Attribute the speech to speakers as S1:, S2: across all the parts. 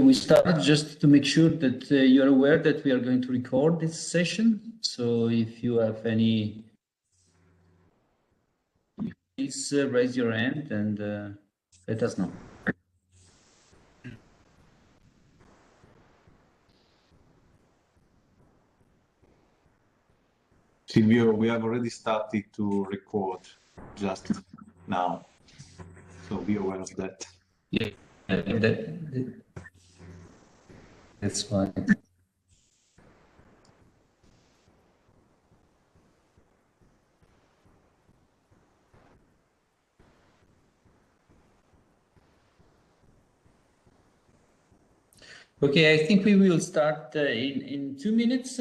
S1: We started just to make sure that you're aware that we are going to record this session. So if you have any, please raise your hand and let us know.
S2: Silvio, we have already started to record just now, so be aware of that.
S1: Yeah, that's fine. Okay, I think we will start in 2 minutes,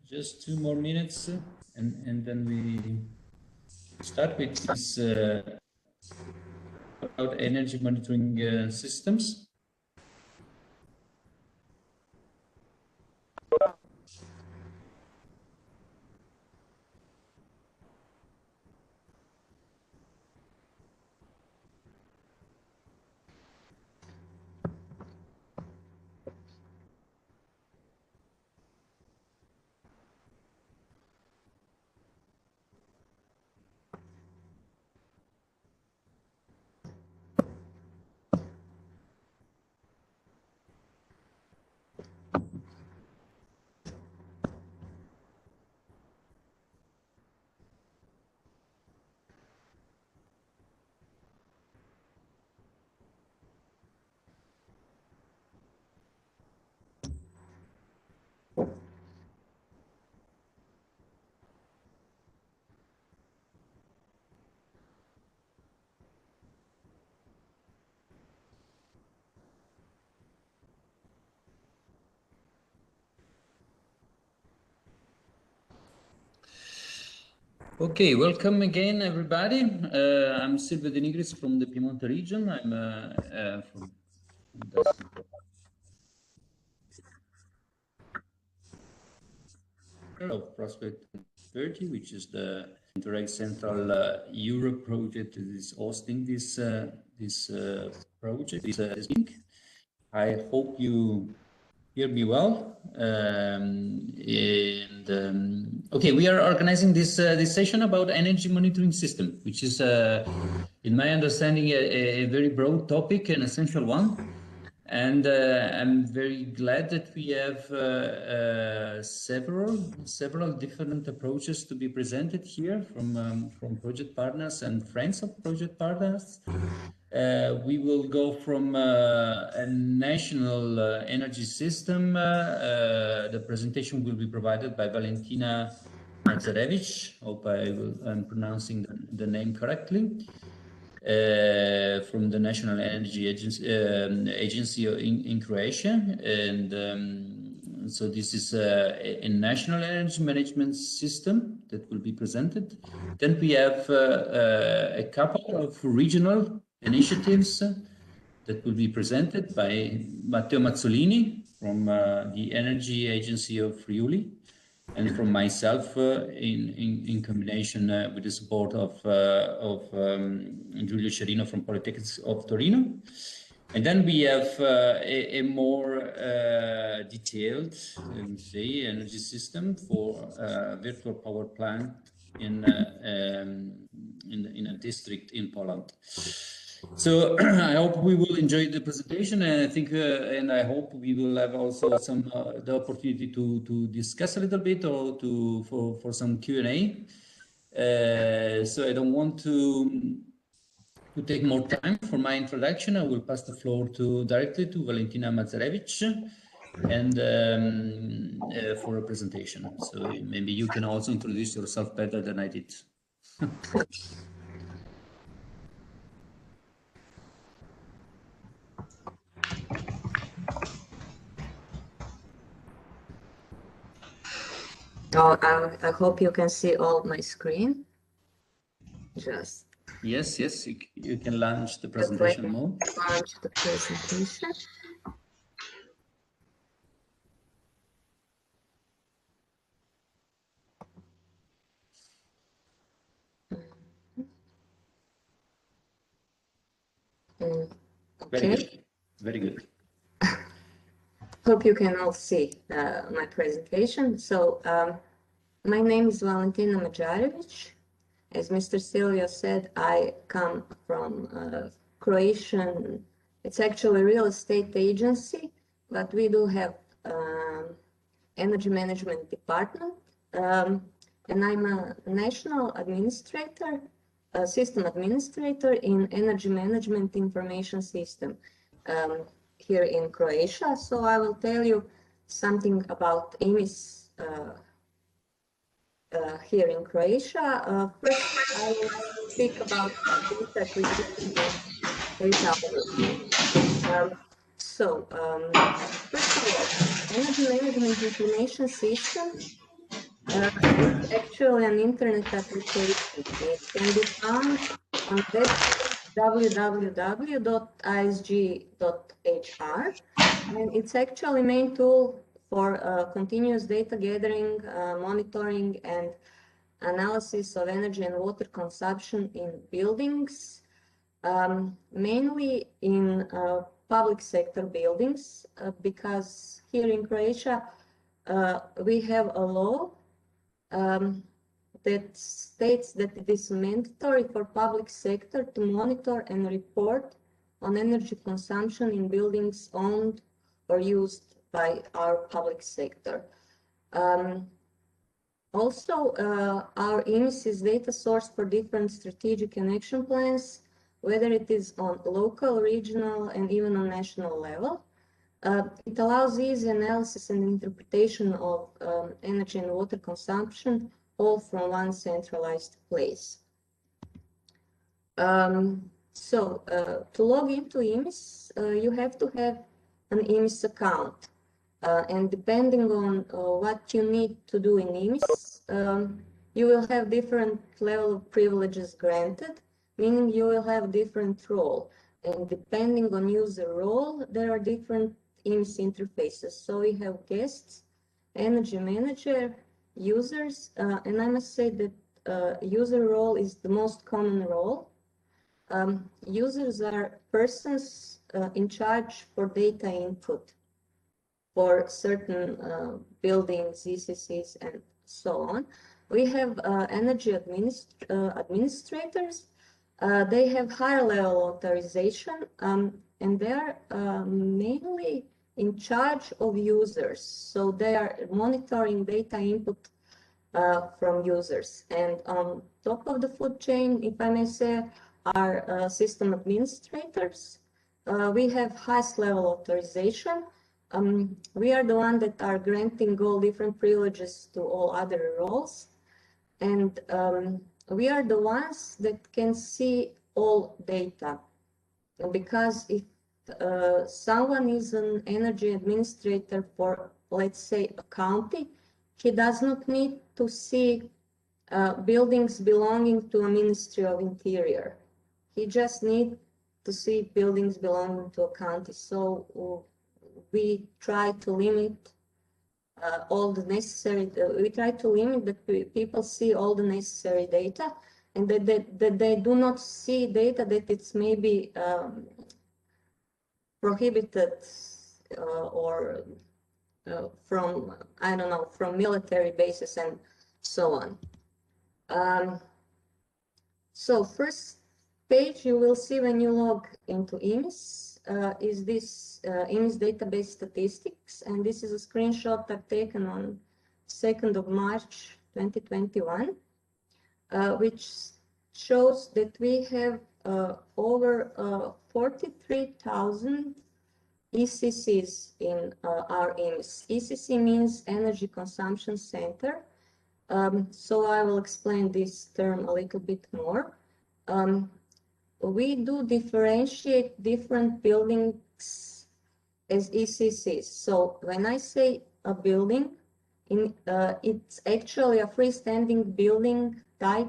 S1: just 2 more minutes, and then we start with this about energy monitoring systems. Okay, welcome again, everybody. I'm Silvio De Nigris from the Piemonte region. I'm from of Prospect 30, which is the Interreg Central Europe project that is hosting this project. This link. I hope you hear me well. Okay, we are organizing this session about energy monitoring system, which is, in my understanding, a very broad topic, an essential one. And I'm very glad that we have several different approaches to be presented here from project partners and friends of project partners. We will go from a national energy system. The presentation will be provided by Valentina Mazarevich. Hope I'm pronouncing the name correctly. From the National Energy Agency in Croatia, and so this is a national energy management system that will be presented. Then we have a couple of regional initiatives that will be presented by Matteo Mazzolini from the Energy Agency of Friuli, and from myself in combination with the support of Giulio Cerino from Polytechnic of Torino. And then we have a more detailed, let me say, energy system for virtual power plant in a district in Poland. So I hope we will enjoy the presentation, and I think, and I hope we will have also some the opportunity to discuss a little bit, or for some Q&A. So I don't want to take more time for my introduction. I will pass the floor directly to Valentina Mazarevich, and for a presentation. So maybe you can also introduce yourself better than I did.
S3: Oh, I hope you can see all my screen.
S1: Yes, you can launch the presentation mode.
S3: Launch the presentation. Okay.
S1: Very good. Very good.
S3: Hope you can all see my presentation. So my name is Valentina Mađarević. As Mr. Silvio said, I come from Croatian, it's actually a real estate agency, but we do have energy management department. And I'm a national administrator, a system administrator in energy management information system here in Croatia. So I will tell you something about EMIS here in Croatia. First, I will speak about data acquisition and data overview. First of all, energy management information system is actually an internet application. It can be found on website www.isg.hr, and it's actually main tool for continuous data gathering, monitoring, and analysis of energy and water consumption in buildings, mainly in public sector buildings, because here in Croatia we have a law that states that it is mandatory for public sector to monitor and report on energy consumption in buildings owned or used by our public sector. Also, our EMIS is data source for different strategic and action plans, whether it is on local, regional, and even on national level. It allows easy analysis and interpretation of energy and water consumption, all from one centralized place. To log into EMIS, you have to have an EMIS account. And depending on what you need to do in EMIS, you will have different level of privileges granted, meaning you will have different role. And depending on user role, there are different EMIS interfaces. So we have guests, energy manager, users, and I must say that user role is the most common role. Users are persons in charge for data input for certain buildings, ECCs, and so on. We have energy administrators. They have higher level authorization, and they are mainly in charge of users. So they are monitoring data input from users. And on top of the food chain, if I may say, are system administrators. We have highest level authorization. We are the one that are granting all different privileges to all other roles. And we are the ones that can see all data. Because if someone is an energy administrator for, let's say, a county, he does not need to see buildings belonging to a Ministry of Interior. He just needs to see buildings belonging to a county. So we try to limit all the necessary, we try to limit that people see all the necessary data, and that they do not see data that it's maybe prohibited or from, I don't know, from military bases and so on. So first page you will see when you log into EMIS is this EMIS database statistics, and this is a screenshot I've taken on 2nd of March 2021, which shows that we have over 43,000 ECCs in our EMIS. ECC means Energy Consumption Center. So I will explain this term a little bit more. We do differentiate different buildings as ECCs. So when I say a building, it's actually a freestanding building type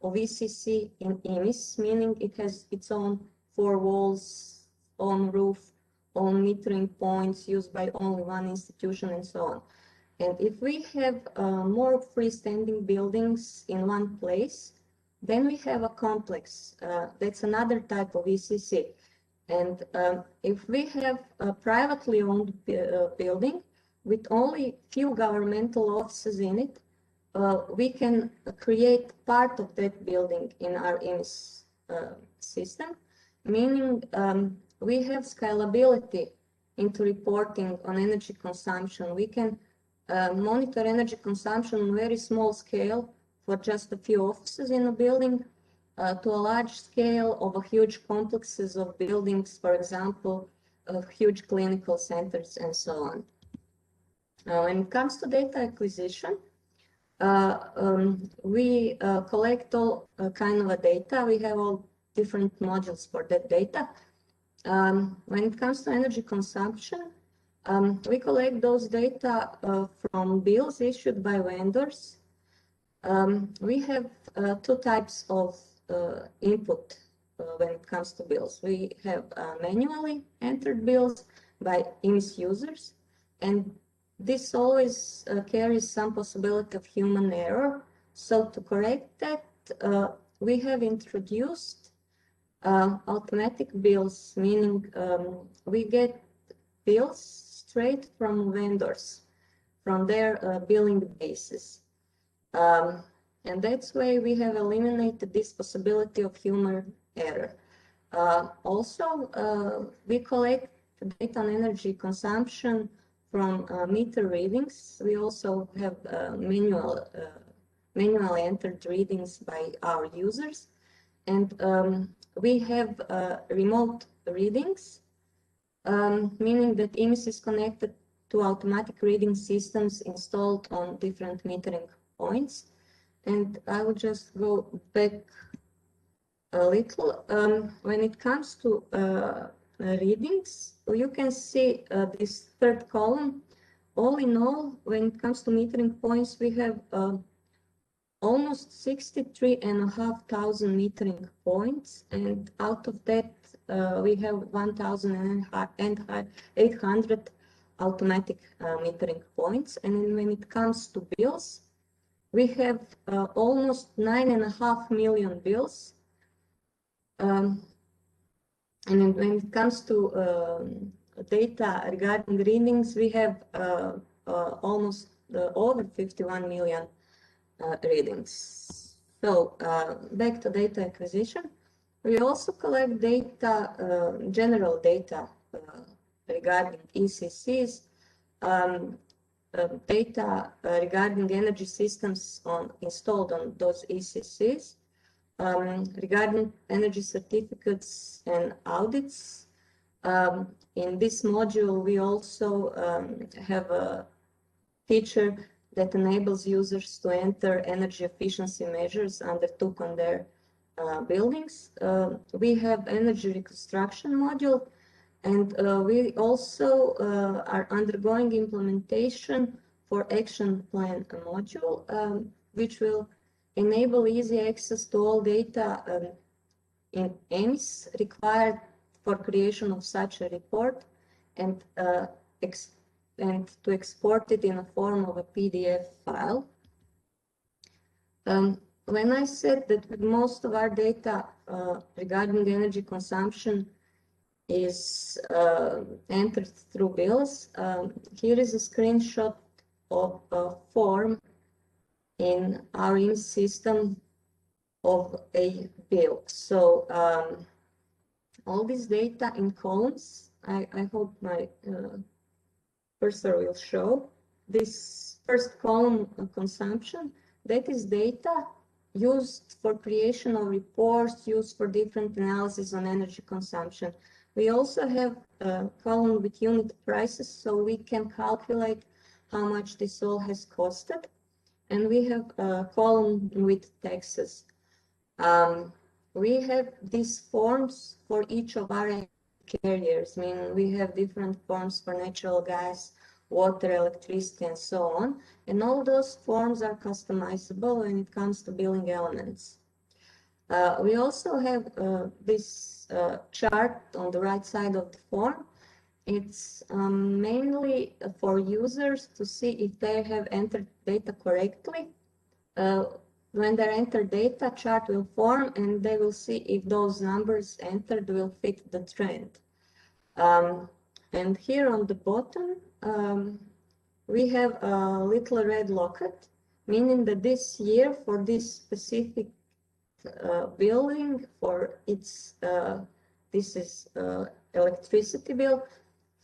S3: of ECC in EMIS, meaning it has its own 4 walls, own roof, own metering points used by only one institution, and so on. And if we have more freestanding buildings in one place, then we have a complex. That's another type of ECC. And if we have a privately owned building with only few governmental offices in it, we can create part of that building in our EMIS system, meaning we have scalability into reporting on energy consumption. We can monitor energy consumption on very small scale for just a few offices in a building to a large scale of a huge complexes of buildings, for example, of huge clinical centers and so on. When it comes to data acquisition, we collect all kind of a data. We have all different modules for that data. When it comes to energy consumption, we collect those data from bills issued by vendors. We have 2 types of input when it comes to bills. We have manually entered bills by EMIS users, and this always carries some possibility of human error. So to correct that, we have introduced automatic bills, meaning we get bills straight from vendors, from their billing basis. And that's why we have eliminated this possibility of human error. Also, we collect data on energy consumption from meter readings. We also have manually entered readings by our users. And we have remote readings, meaning that EMIS is connected to automatic reading systems installed on different metering points. And I will just go back a little. When it comes to readings, you can see this 3rd column. All in all, when it comes to metering points, we have almost 63,500 metering points, and out of that, we have 1,800 automatic metering points. And when it comes to bills, we have almost 9.5 million bills. And when it comes to data regarding readings, we have almost over 51 million readings. So back to data acquisition, we also collect data, general data regarding ECCs, data regarding energy systems installed on those ECCs, regarding energy certificates and audits. In this module, we also have a feature that enables users to enter energy efficiency measures undertook on their buildings. We have energy reconstruction module, and we also are undergoing implementation for action plan module, which will enable easy access to all data in EMIS required for creation of such a report, and to export it in a form of a PDF file. When I said that most of our data regarding energy consumption is entered through bills, here is a screenshot of a form in our EMIS system of a bill. So all this data in columns, I hope my cursor will show. This first column of consumption, that is data used for creation of reports, used for different analysis on energy consumption. We also have a column with unit prices, so we can calculate how much this all has costed. And we have a column with taxes. We have these forms for each of our carriers. I mean, we have different forms for natural gas, water, electricity, and so on. And all those forms are customizable when it comes to billing elements. We also have this chart on the right side of the form. It's mainly for users to see if they have entered data correctly. When they enter data, chart will form and they will see if those numbers entered will fit the trend. And here on the bottom, we have a little red locket, meaning that this year for this specific building, for its, this is electricity bill,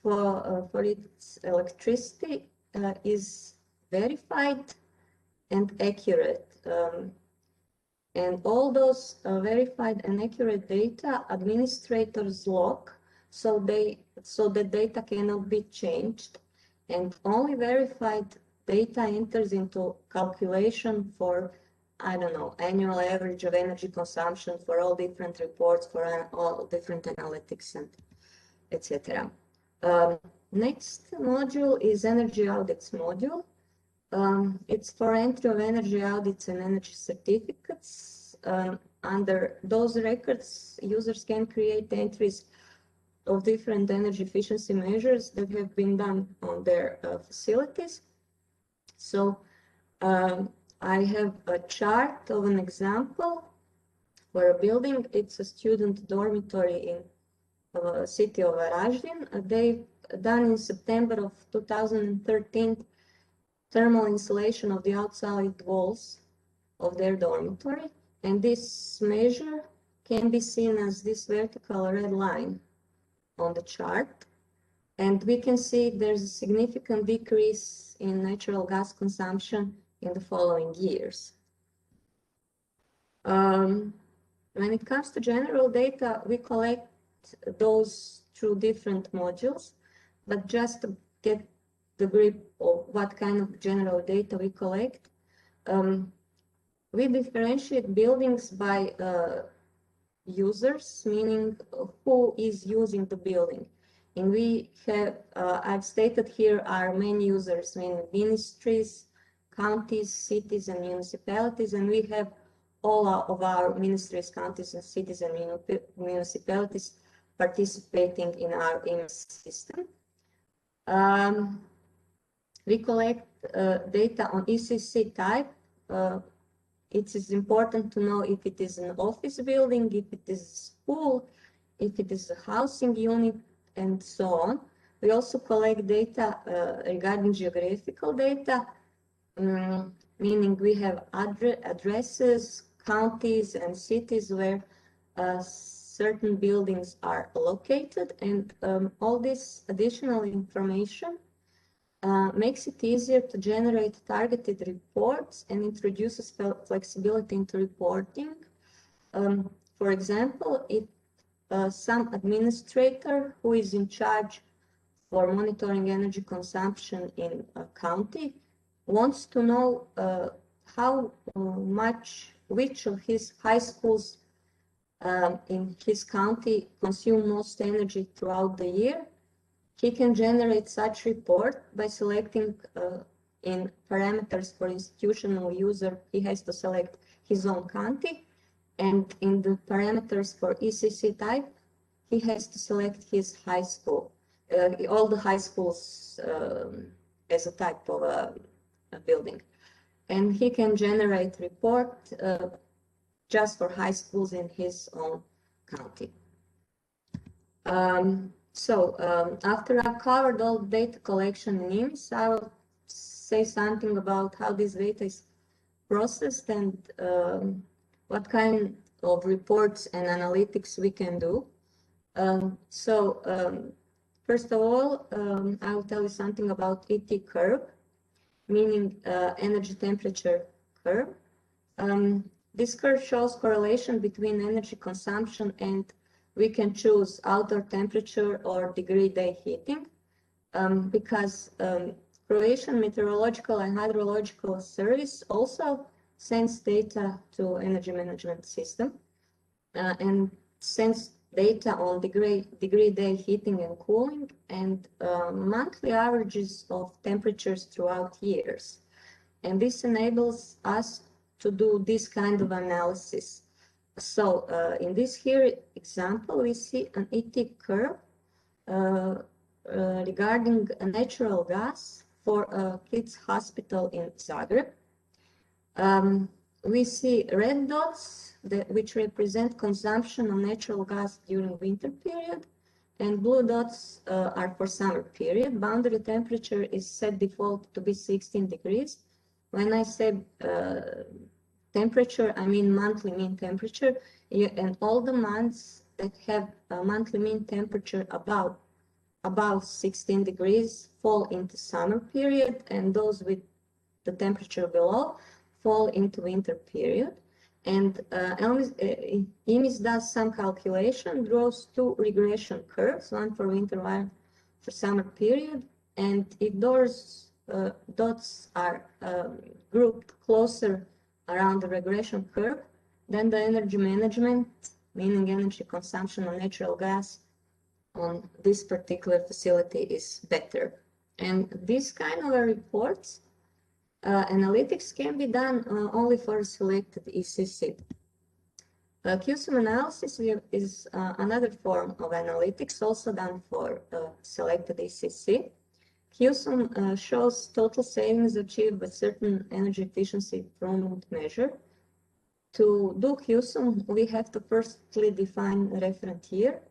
S3: for its electricity is verified and accurate. And all those verified and accurate data administrators lock, so the data cannot be changed, and only verified data enters into calculation for, I don't know, annual average of energy consumption for all different reports, for all different analytics, and etc. Next module is energy audits module. It's for entry of energy audits and energy certificates. Under those records, users can create entries of different energy efficiency measures that have been done on their facilities. So I have a chart of an example for a building. It's a student dormitory in the city of Varaždin. They've done in September of 2013 thermal insulation of the outside walls of their dormitory, and this measure can be seen as this vertical red line on the chart, and we can see there's a significant decrease in natural gas consumption in the following years. When it comes to general data, we collect those through different modules, but just to get the grip of what kind of general data we collect, we differentiate buildings by users, meaning who is using the building. And we have, I've stated here our main users, meaning ministries, counties, cities, and municipalities, and we have all of our ministries, counties, and cities, and municipalities participating in our IMS system. We collect data on ECC type. It is important to know if it is an office building, if it is a school, if it is a housing unit, and so on. We also collect data regarding geographical data, meaning we have addresses, counties, and cities where certain buildings are located, and all this additional information makes it easier to generate targeted reports and introduces flexibility into reporting. For example, if some administrator who is in charge for monitoring energy consumption in a county wants to know how much, which of his high schools in his county consume most energy throughout the year, he can generate such report by selecting in parameters for institutional user, he has to select his own county, and in the parameters for ECC type, he has to select his high school, all the high schools as a type of a building. And he can generate report just for high schools in his own county. After I've covered all data collection in IMS, I will say something about how this data is processed and what kind of reports and analytics we can do. First of all, I will tell you something about ET curve, meaning energy temperature curve. This curve shows correlation between energy consumption and we can choose outdoor temperature or degree day heating because Croatian Meteorological and Hydrological Service also sends data to energy management system and sends data on degree day heating and cooling and monthly averages of temperatures throughout years. And this enables us to do this kind of analysis. So in this here example, we see an ET curve regarding a natural gas for a kids hospital in Zagreb. We see red dots which represent consumption of natural gas during winter period, and blue dots are for summer period. Boundary temperature is set default to be 16 degrees. When I say temperature, I mean monthly mean temperature, and all the months that have a monthly mean temperature above 16 degrees fall into summer period, and those with the temperature below fall into winter period. And IMIS does some calculation, draws two regression curves, one for winter, one for summer period. And if those dots are grouped closer around the regression curve, then the energy management, meaning energy consumption of natural gas on this particular facility, is better. And these kind of reports, analytics can be done only for a selected ECC. QSUM analysis is another form of analytics, also done for selected ECC. QSUM shows total savings achieved with certain energy efficiency improvement measure. To do QSUM, we have to firstly define a reference year.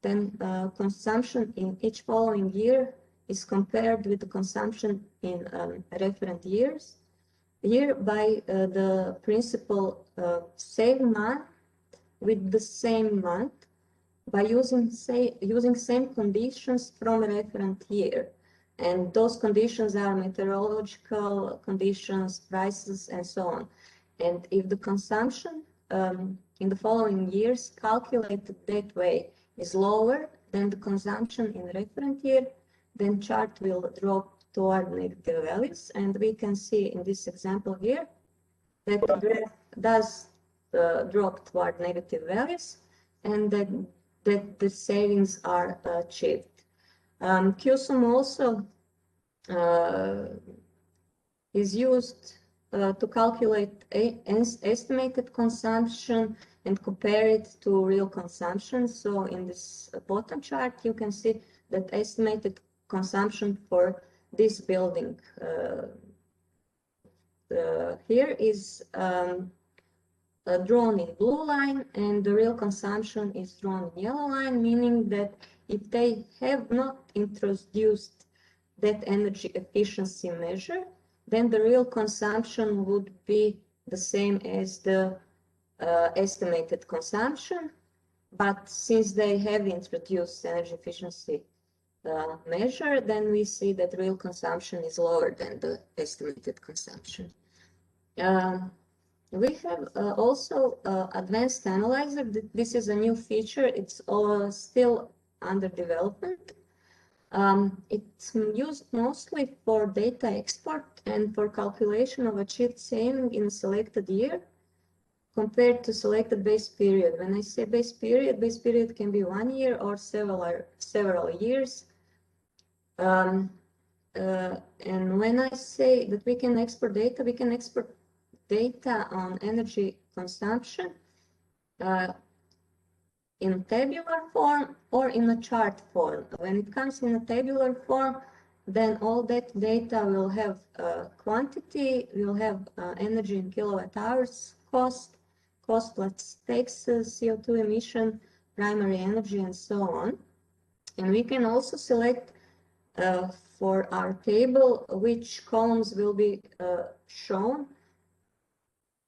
S3: Then consumption in each following year is compared with the consumption in reference year by the principle same month with the same month by using same conditions from reference year. And those conditions are meteorological conditions, prices, and so on. And if the consumption in the following years calculated that way is lower than the consumption in reference year, then chart will drop toward negative values. And we can see in this example here that the graph does drop toward negative values, and that the savings are achieved. QSUM also is used to calculate estimated consumption and compare it to real consumption. So in this bottom chart, you can see that estimated consumption for this building here is drawn in blue line, and the real consumption is drawn in yellow line, meaning that if they have not introduced that energy efficiency measure, then the real consumption would be the same as the estimated consumption. But since they have introduced energy efficiency measure, then we see that real consumption is lower than the estimated consumption. We have also advanced analyzer. This is a new feature. It's still under development. It's used mostly for data export and for calculation of achieved saving in a selected year compared to selected base period. When I say base period can be 1 year or several years. And when I say that we can export data, we can export data on energy consumption in tabular form or in a chart form. When it comes in a tabular form, then all that data will have quantity, will have energy in kilowatt hours, cost plus takes CO2 emission, primary energy, and so on. And we can also select for our table which columns will be shown,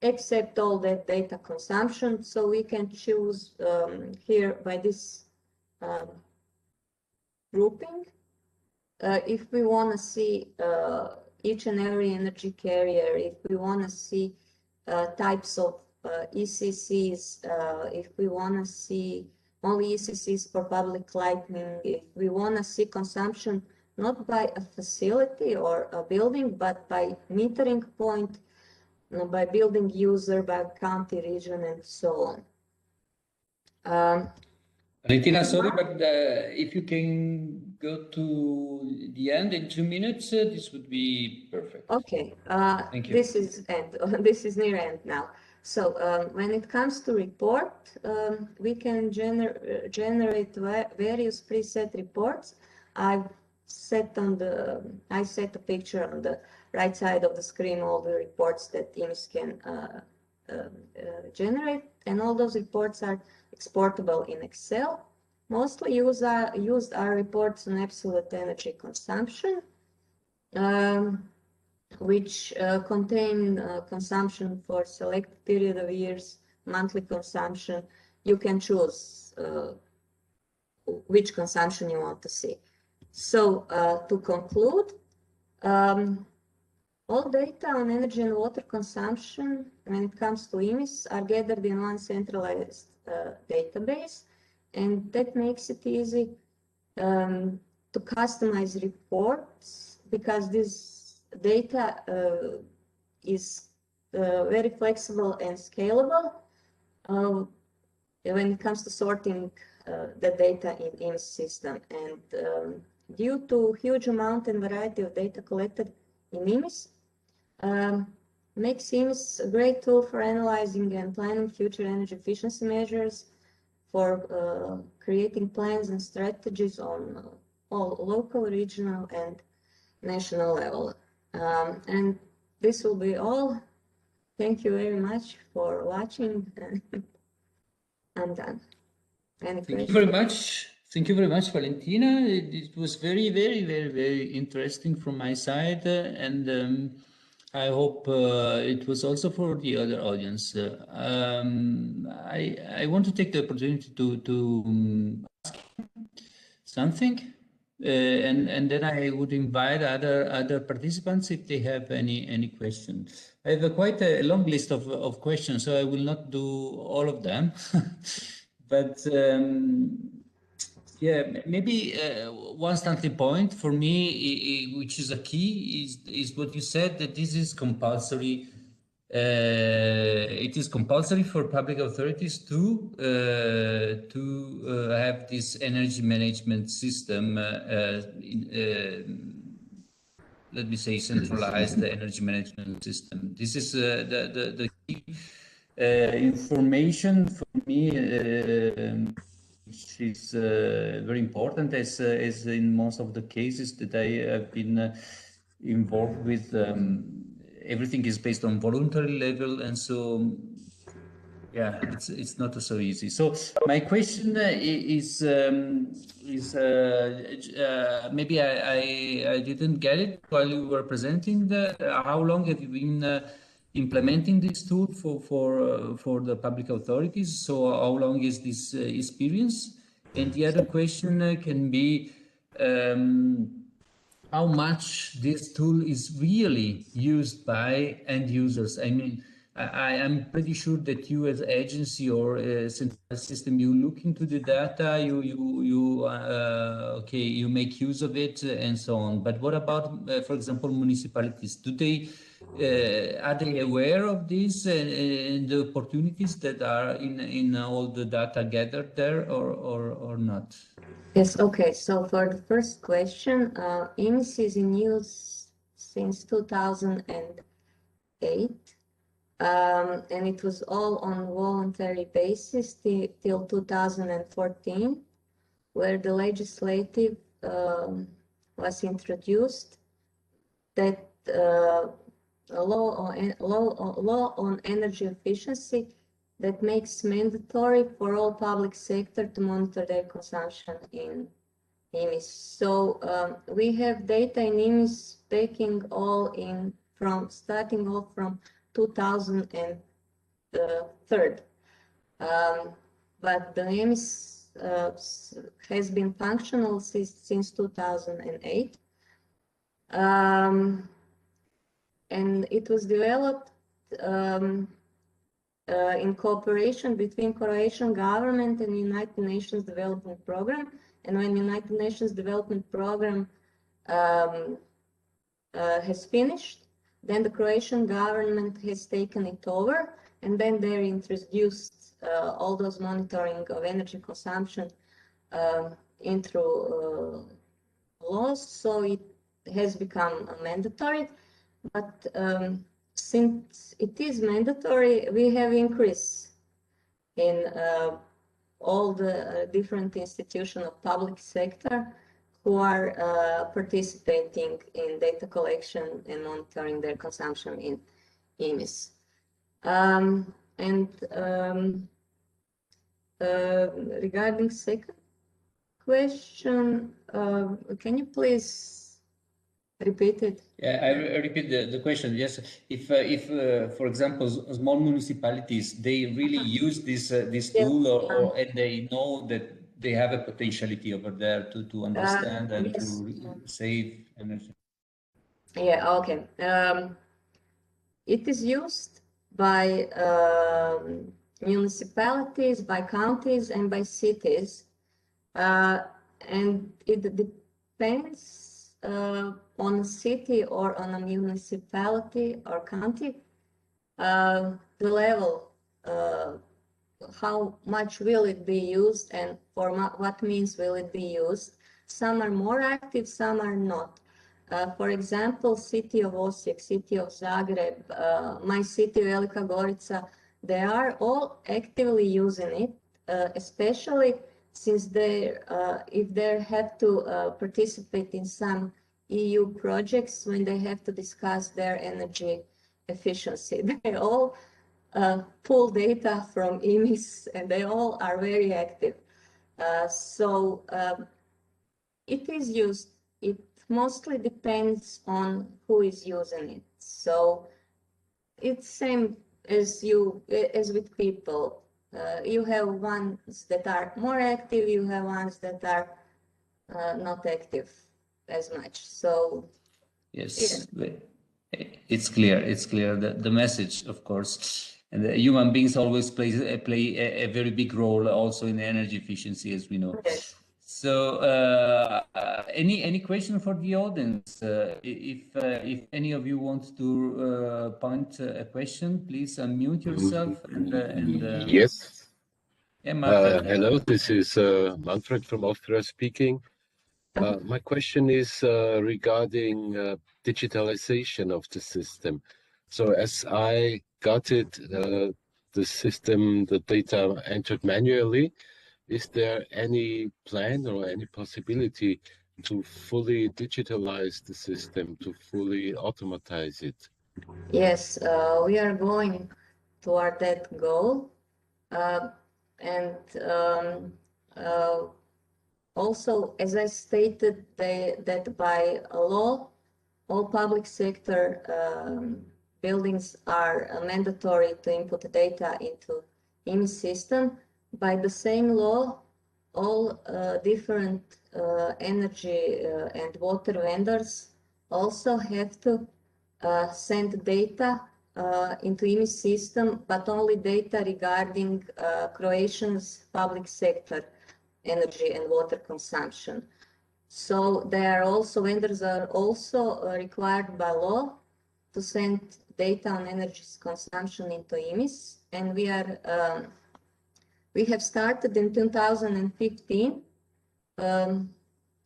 S3: except all that data consumption. So we can choose here by this grouping. If we want to see each and every energy carrier, if we want to see types of ECCs, if we want to see only ECCs for public lighting, if we want to see consumption not by a facility or a building, but by metering point, by building user, by county, region, and so on.
S1: Valentina, sorry, but if you can go to the end in 2 minutes, this would be perfect.
S3: Okay.
S1: Thank you.
S3: This is end. This is near end now. So when it comes to report, we can generate various preset reports. I set a picture on the right side of the screen, all the reports that teams can generate, and all those reports are exportable in Excel. Mostly used are reports on absolute energy consumption, which contain consumption for select period of years, monthly consumption. You can choose which consumption you want to see. So to conclude, all data on energy and water consumption when it comes to EMIS are gathered in one centralized database, and that makes it easy to customize reports, because this data is very flexible and scalable when it comes to sorting the data in EMIS system. And due to huge amount and variety of data collected in EMIS, makes EMIS a great tool for analyzing and planning future energy efficiency measures, for creating plans and strategies on all local, regional, and national level. And this will be all. Thank you very much for watching. I'm done. Any questions?
S1: Thank you very much. Thank you very much, Valentina. It was very, very, very, very interesting from my side, and I hope it was also for the other audience. I want to take the opportunity to ask something, and then I would invite other participants if they have any questions. I have quite a long list of questions, so I will not do all of them. But yeah, maybe one starting point for me, which is a key, is what you said, that this is compulsory. It is compulsory for public authorities to have this energy management system. Let me say, centralized energy management system. This is the key information for me, which is very important, as in most of the cases that I have been involved with. Everything is based on voluntary level, and so yeah, it's not so easy. So my question is maybe I didn't get it while you were presenting. How long have you been implementing this tool for the public authorities? So how long is this experience? And the other question can be how much this tool is really used by end users. I mean, I am pretty sure that you as agency or central system, you look into the data, you make use of it and so on. But what about, for example, municipalities? Do they are they aware of this and the opportunities that are in all the data gathered there, or not?
S3: Yes, okay. So for the first question, EMIS is in use since 2008. And it was all on voluntary basis till 2014, where the legislative was introduced that a law on energy efficiency that makes mandatory for all public sector to monitor their consumption in EMIS. So we have data in EMIS taking all in from starting off from 2003. But the EMIS has been functional since 2008. And it was developed in cooperation between Croatian government and United Nations Development Program. And when United Nations Development Program has finished, then the Croatian government has taken it over, and then they introduced all those monitoring of energy consumption into laws, so it has become mandatory. But since it is mandatory, we have increase in all the different institutions of public sector who are participating in data collection and monitoring their consumption in EMIS. Regarding second question, can you please repeat it?
S1: Yeah, I repeat the question. Yes, if for example, small municipalities, they really use this tool, or and they know that they have a potentiality over there to understand and
S3: yes.
S1: to save energy.
S3: Yeah, okay. It is used by municipalities, by counties, and by cities, and it depends on a city or on a municipality or county, the level, how much will it be used and for what means will it be used. Some are more active, some are not. For example, city of Osijek, city of Zagreb, my city, Velika Gorica, they are all actively using it, especially since if they have to participate in some EU projects when they have to discuss their energy efficiency. They all pull data from EMIS and they all are very active. It is used. It mostly depends on who is using it. So it's same as with people. You have ones that are more active, you have ones that are not active as much. So
S1: yes, yeah. It's clear. It's clear that the message, of course, and the human beings always play a very big role also in energy efficiency, as we know.
S3: Yes.
S1: So, any question for the audience? If any of you want to point a question, please unmute yourself.
S4: Yes.
S1: Yeah,
S4: hello, this is Manfred from Austria speaking. My question is regarding digitalization of the system. So as I got it, the system, the data entered manually. Is there any plan or any possibility to fully digitalize the system, to fully automatize it?
S3: Yes, we are going toward that goal. Also, as I stated, that by law, all public sector buildings are mandatory to input data into EMIS system. By the same law, all different energy and water vendors also have to send data into EMIS system, but only data regarding Croatian's public sector energy and water consumption. So vendors are also required by law to send data on energy consumption into EMIS, and we have started in 2015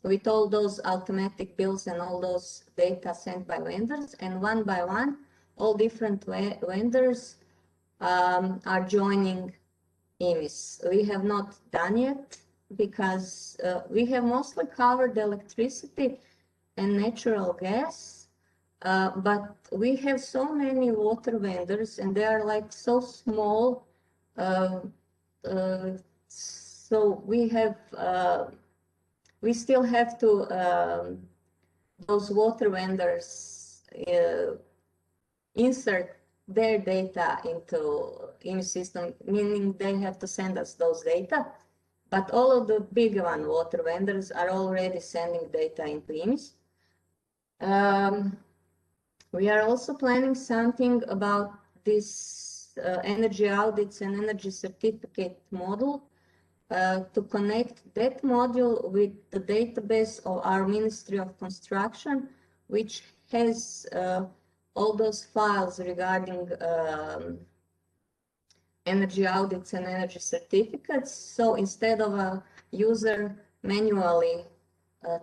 S3: with all those automatic bills and all those data sent by vendors, and one by one, all different vendors are joining EMIS. We have not done yet because we have mostly covered electricity and natural gas, but we have so many water vendors and they are like so small. So we still have to, those water vendors insert their data into EMIS system, meaning they have to send us those data. But all of the big water vendors are already sending data into EMIS. We are also planning something about this energy audits and energy certificate model to connect that module with the database of our Ministry of Construction, which has all those files regarding energy audits and energy certificates. So instead of a user manually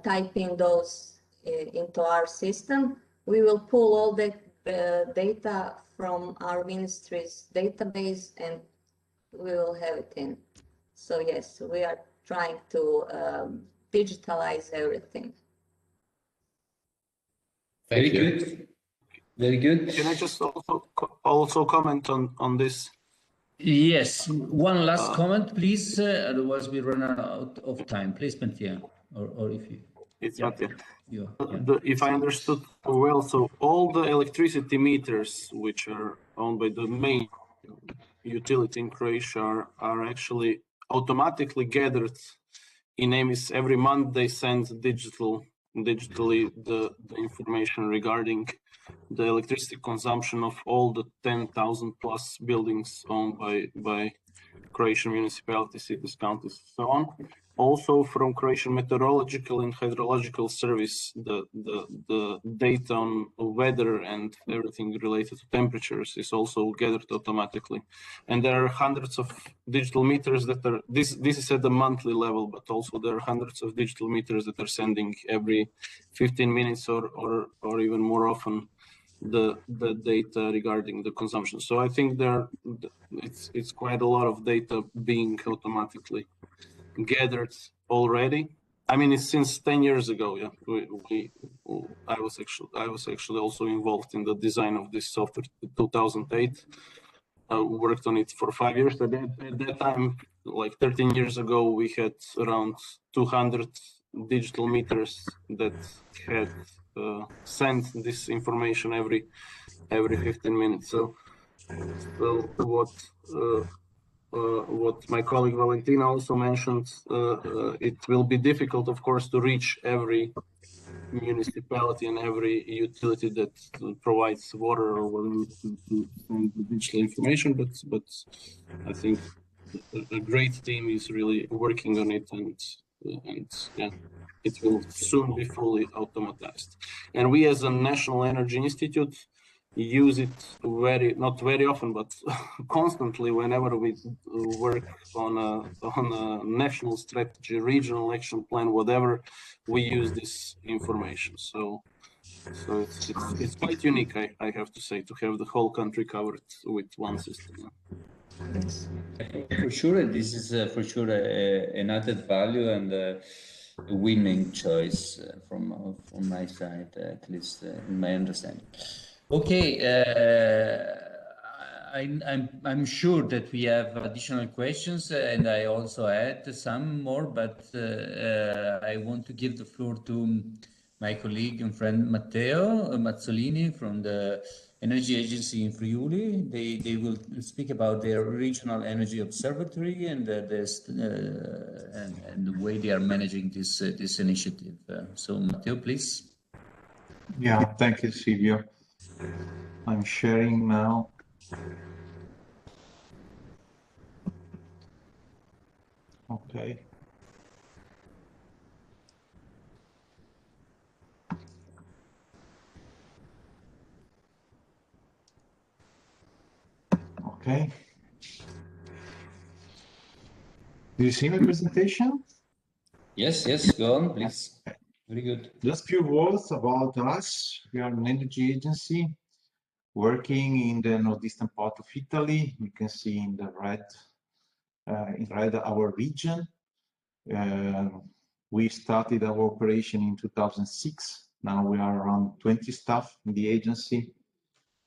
S3: typing those into our system, we will pull all that data from our ministry's database, and we will have it in. So yes, we are trying to digitalize everything.
S4: Thank you.
S1: Very good. Very good.
S5: Can I just also comment on this?
S1: Yes, one last comment, please. Otherwise, we run out of time. Please, Matteo, or if you.
S5: It's
S1: Yeah.
S5: Matteo.
S1: Yeah.
S5: If I understood well, so all the electricity meters which are owned by the main utility in Croatia are actually automatically gathered in EMIS. Every month they send digitally the information regarding the electricity consumption of all the 10,000 plus buildings owned by Croatian municipalities, cities, counties, so on. Also from Croatian Meteorological and Hydrological Service, the data on weather and everything related to temperatures is also gathered automatically. And there are hundreds of digital meters that are, this is at the monthly level, but also there are hundreds of digital meters that are sending every 15 minutes or even more often the data regarding the consumption. So I think it's quite a lot of data being automatically gathered already. I mean, it's since 10 years ago. Yeah, I was actually also involved in the design of this software in 2008. I worked on it for 5 years. At that time, like 13 years ago, we had around 200 digital meters that had sent this information every 15 minutes. So what my colleague Valentina also mentioned, it will be difficult, of course, to reach every municipality and every utility that provides water or whatever to send the digital information, but I think a great team is really working on it, and yeah, it will soon be fully automatized. And we, as a National Energy Institute, use it not very often, but constantly whenever we work on a national strategy, regional action plan, whatever, we use this information. So it's quite unique, I have to say, to have the whole country covered with one system.
S3: Yes.
S1: For sure, this is for sure an added value and a winning choice from my side, at least in my understanding. Okay, I'm sure that we have additional questions, and I also had some more, but I want to give the floor to my colleague and friend Matteo Mazzolini from the Energy Agency in Friuli. They will speak about their regional energy observatory and and the way they are managing this initiative. So Matteo, please.
S2: Yeah, thank you, Silvio. I'm sharing now. Okay. Okay. Do you see my presentation?
S1: Yes, yes, go on, please. Very good.
S2: Just a few words about us. We are an energy agency working in the northeastern part of Italy. You can see in the red our region. We started our operation in 2006. Now we are around 20 staff in the agency,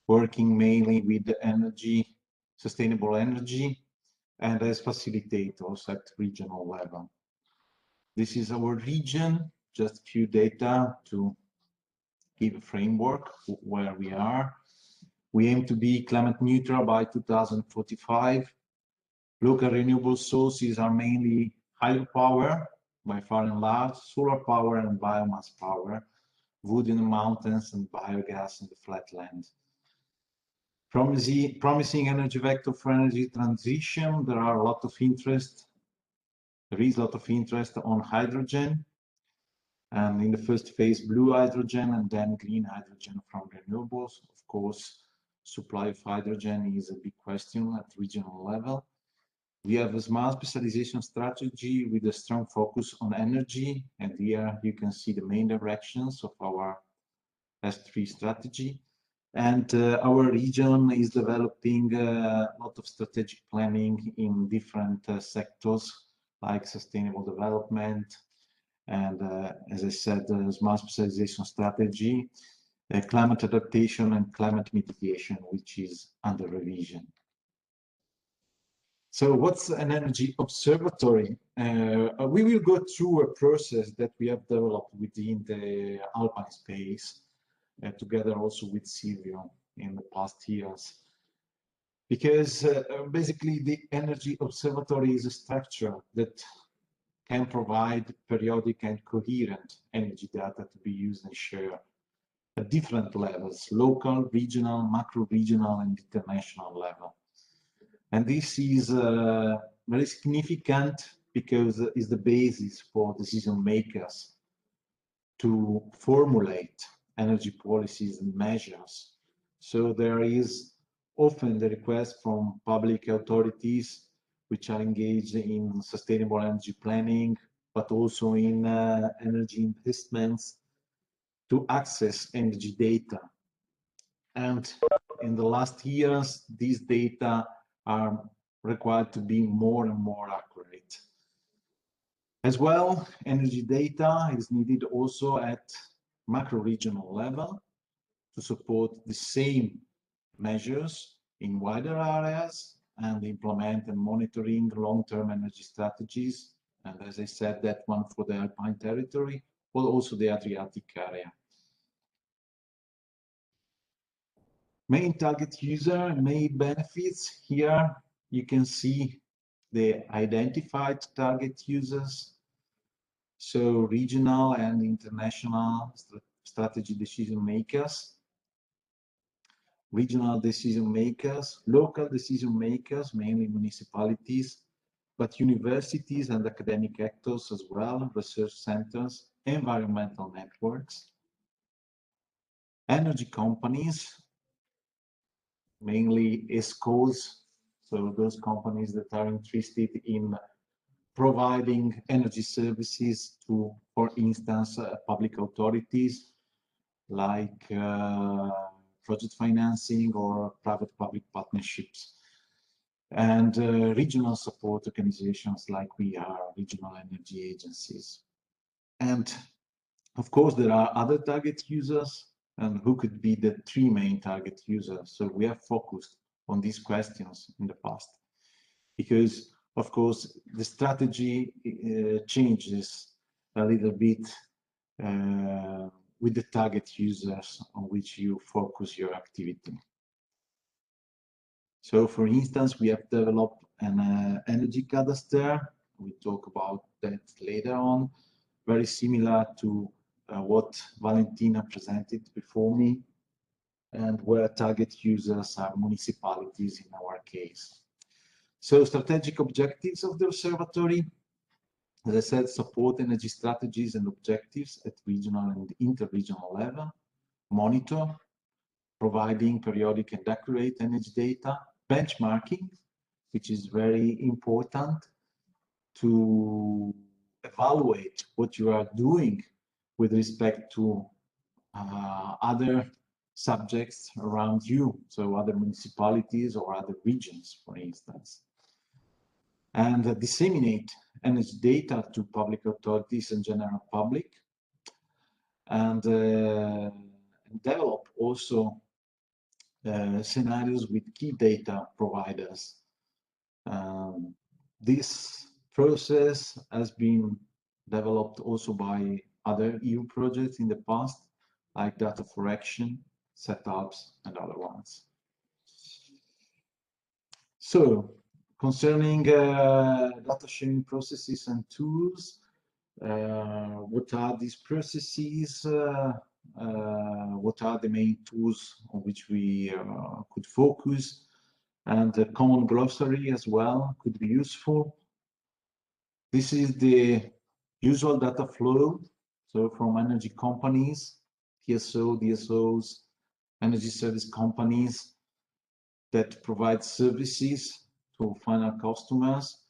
S2: working mainly with the energy, sustainable energy, and as facilitators at regional level. This is our region, just a few data to give a framework where we are. We aim to be climate neutral by 2045. Local renewable sources are mainly hydropower, by far and large, solar power and biomass power, wood in the mountains and biogas in the flatland. Promising energy vector for energy transition. There is a lot of interest on hydrogen, and in the first phase blue hydrogen and then green hydrogen from renewables. Of course, supply of hydrogen is a big question at regional level. We have a smart specialization strategy with a strong focus on energy, and here you can see the main directions of our S3 strategy. And our region is developing a lot of strategic planning in different sectors like sustainable development and, as I said, smart specialization strategy, climate adaptation and climate mitigation, which is under revision. So what's an energy observatory? We will go through a process that we have developed within the Alpine space, together also with Silvio in the past years. Because basically the energy observatory is a structure that can provide periodic and coherent energy data to be used and shared at different levels, local, regional, macro-regional, and international level. And this is very significant because it's the basis for decision makers to formulate energy policies and measures. So there is often the request from public authorities which are engaged in sustainable energy planning, but also in energy investments to access energy data. And in the last years, these data are required to be more and more accurate. As well, energy data is needed also at macro-regional level to support the same measures in wider areas and implement and monitoring long-term energy strategies. And as I said, that one for the Alpine territory, but also the Adriatic area. Main target user, main benefits. Here you can see the identified target users. So regional and international strategy decision makers, regional decision makers, local decision makers, mainly municipalities, but universities and academic actors as well, research centers, environmental networks, energy companies, mainly ESCOs, so those companies that are interested in providing energy services to, for instance, public authorities like project financing or private-public partnerships, and regional support organizations like we are, regional energy agencies. And of course, there are other target users, and who could be the three main target users. So we have focused on these questions in the past, because of course the strategy changes a little bit with the target users on which you focus your activity. So for instance, we have developed an energy cadastre. We talk about that later on, very similar to what Valentina presented before me, and where target users are municipalities in our case. So strategic objectives of the observatory, as I said, support energy strategies and objectives at regional and inter-regional level, monitor, providing periodic and accurate energy data, benchmarking, which is very important to evaluate what you are doing with respect to other subjects around you, so other municipalities or other regions, for instance. And disseminate energy data to public authorities and general public, and develop also scenarios with key data providers. This process has been developed also by other EU projects in the past, like Data for Action, setups, and other ones. So, concerning data sharing processes and tools, what are these processes? What are the main tools on which we could focus? And a common glossary as well could be useful. This is the usual data flow, so from energy companies, TSO, DSOs, energy service companies that provide services to final customers,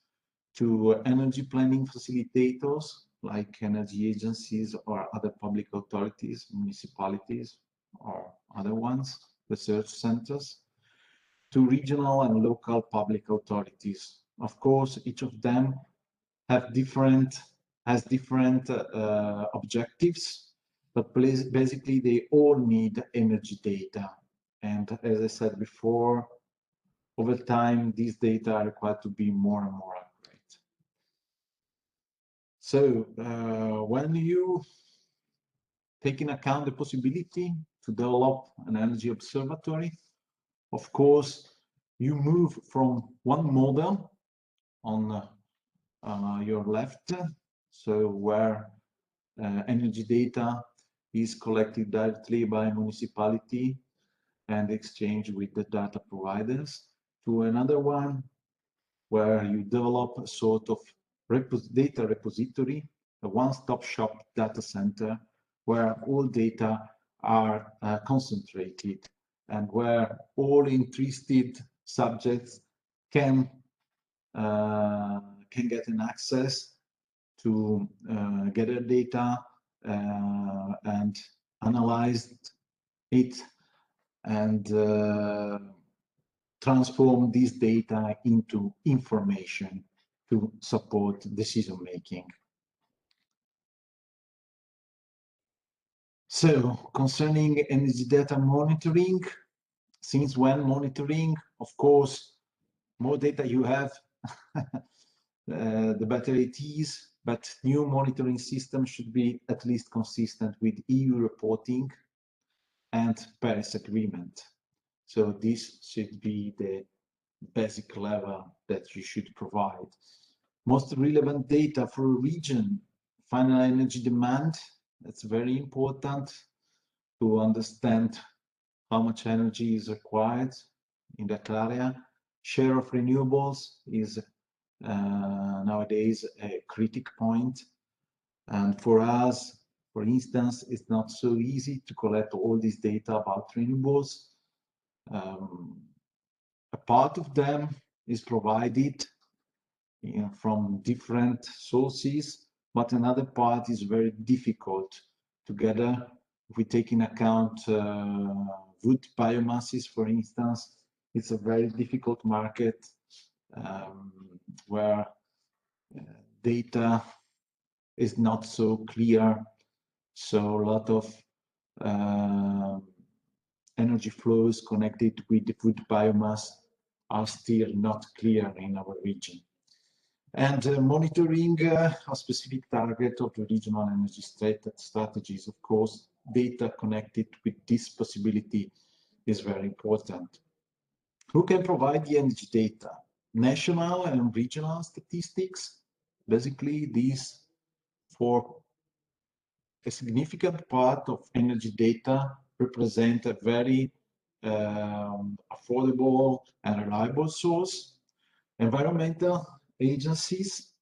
S2: to energy planning facilitators like energy agencies or other public authorities, municipalities or other ones, research centers, to regional and local public authorities. Of course, each of them has different objectives, but basically they all need energy data. And as I said before, over time, these data are required to be more and more accurate. So when you take in account the possibility to develop an energy observatory, of course, you move from one model on your left, so where energy data is collected directly by municipality and exchanged with the data providers, to another one where you develop a sort of data repository, a one-stop shop data center where all data are concentrated and where all interested subjects can get an access to gather data and analyze it and transform this data into information to support decision making. So concerning energy data monitoring, since when monitoring, of course, more data you have, the better it is, but new monitoring system should be at least consistent with EU reporting and Paris Agreement. So this should be the basic level that you should provide. Most relevant data for a region, final energy demand, that's very important to understand how much energy is required in that area. Share of renewables is nowadays a critical point. And for us, for instance, it's not so easy to collect all this data about renewables. A part of them is provided from different sources, but another part is very difficult to gather. If we take in account wood biomasses, for instance, it's a very difficult market where data is not so clear. So a lot of energy flows connected with the wood biomass are still not clear in our region. And monitoring a specific target of the regional energy strategies, of course, data connected with this possibility is very important. Who can provide the energy data? National and regional statistics. Basically, these for a significant part of energy data represent a very affordable and reliable source. Environmental agencies,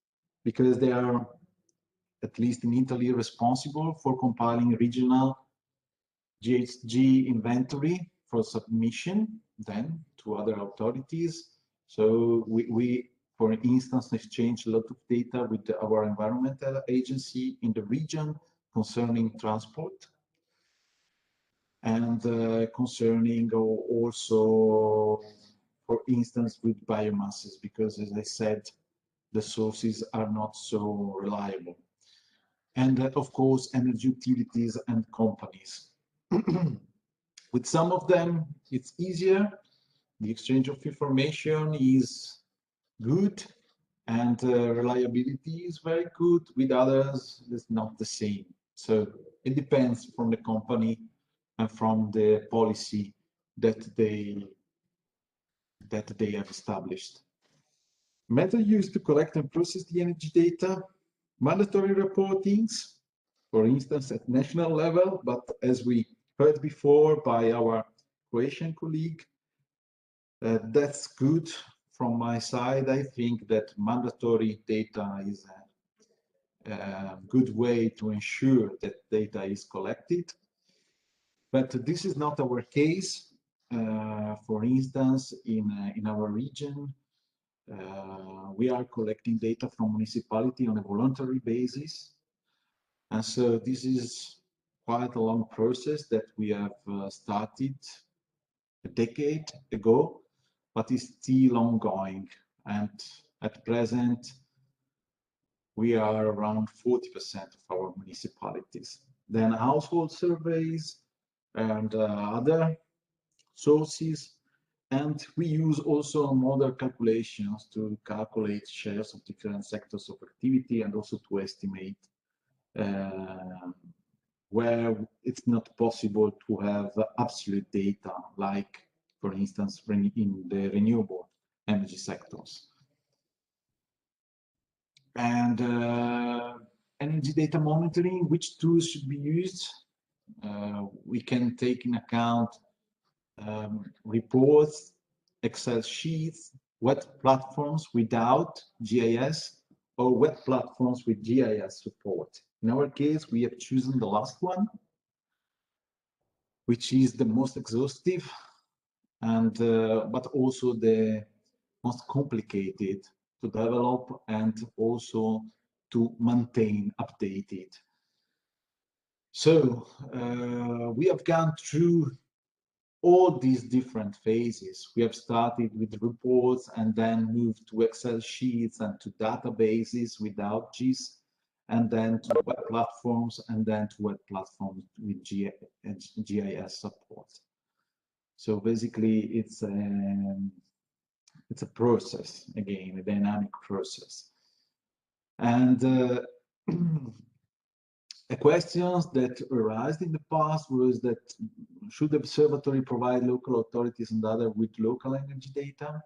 S2: because they are, at least in Italy, responsible for compiling regional GHG inventory for submission then to other authorities. So we for instance, exchange a lot of data with our environmental agency in the region concerning transport and concerning also, for instance, with biomasses, because as I said, the sources are not so reliable. And of course, energy utilities and companies. With some of them, it's easier. The exchange of information is good and reliability is very good. With others, it's not the same. So it depends from the company and from the policy that they have established. Method used to collect and process the energy data, mandatory reportings, for instance, at national level, but as we heard before by our Croatian colleague, that's good from my side. I think that mandatory data is a good way to ensure that data is collected. But this is not our case. For instance, in our region, we are collecting data from municipality on a voluntary basis. And so this is quite a long process that we have started a decade ago, but is still ongoing. And at present, we are around 40% of our municipalities. Then household surveys and other sources. And we use also model calculations to calculate shares of different sectors of activity and also to estimate where it's not possible to have absolute data, like, for instance, in the renewable energy sectors. And energy data monitoring, which tools should be used? We can take in account reports, Excel sheets, web platforms without GIS, or web platforms with GIS support. In our case, we have chosen the last one, which is the most exhaustive and but also the most complicated to develop and also to maintain updated. So we have gone through all these different phases. We have started with reports and then moved to Excel sheets and to databases without GIS, and then to web platforms, and then to web platforms with GIS support. So basically, it's a process, again, a dynamic process. And the questions that arose in the past was that should the observatory provide local authorities and others with local energy data?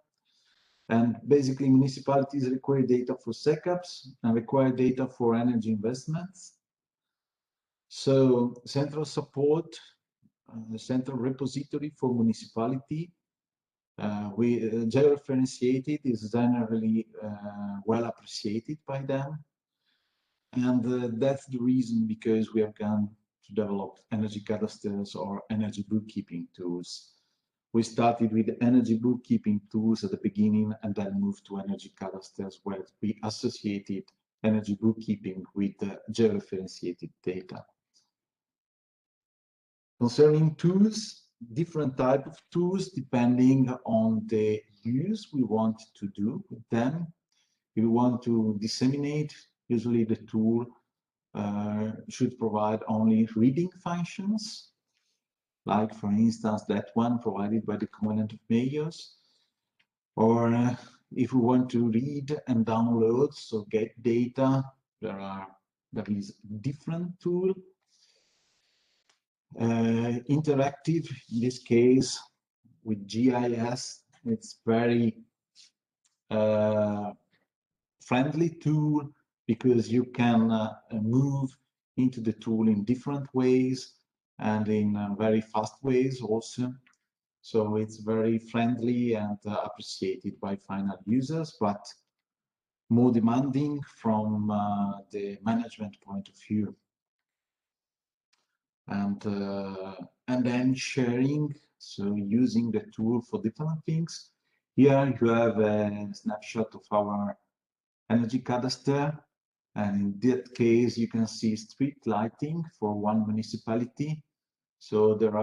S2: And basically, municipalities require data for SECAPs and require data for energy investments. So central support, the central repository for municipality, georeferentiated is generally well appreciated by them. And that's the reason because we have gone to develop energy cadasters or energy bookkeeping tools. We started with energy bookkeeping tools at the beginning and then moved to energy cadasters where we associated energy bookkeeping with georeferentiated data. Concerning tools, different type of tools depending on the use we want to do with them. If we want to disseminate, usually the tool should provide only reading functions, like for instance that one provided by the Covenant of Mayors. Or if we want to read and download, so get data, there is a different tool. Interactive, in this case, with GIS, it's very friendly tool because you can move into the tool in different ways and in very fast ways also. So it's very friendly and appreciated by final users, but more demanding from the management point of view. And then sharing, so using the tool for different things. Here you have a snapshot of our energy cadaster, and in that case you can see street lighting for one municipality. So there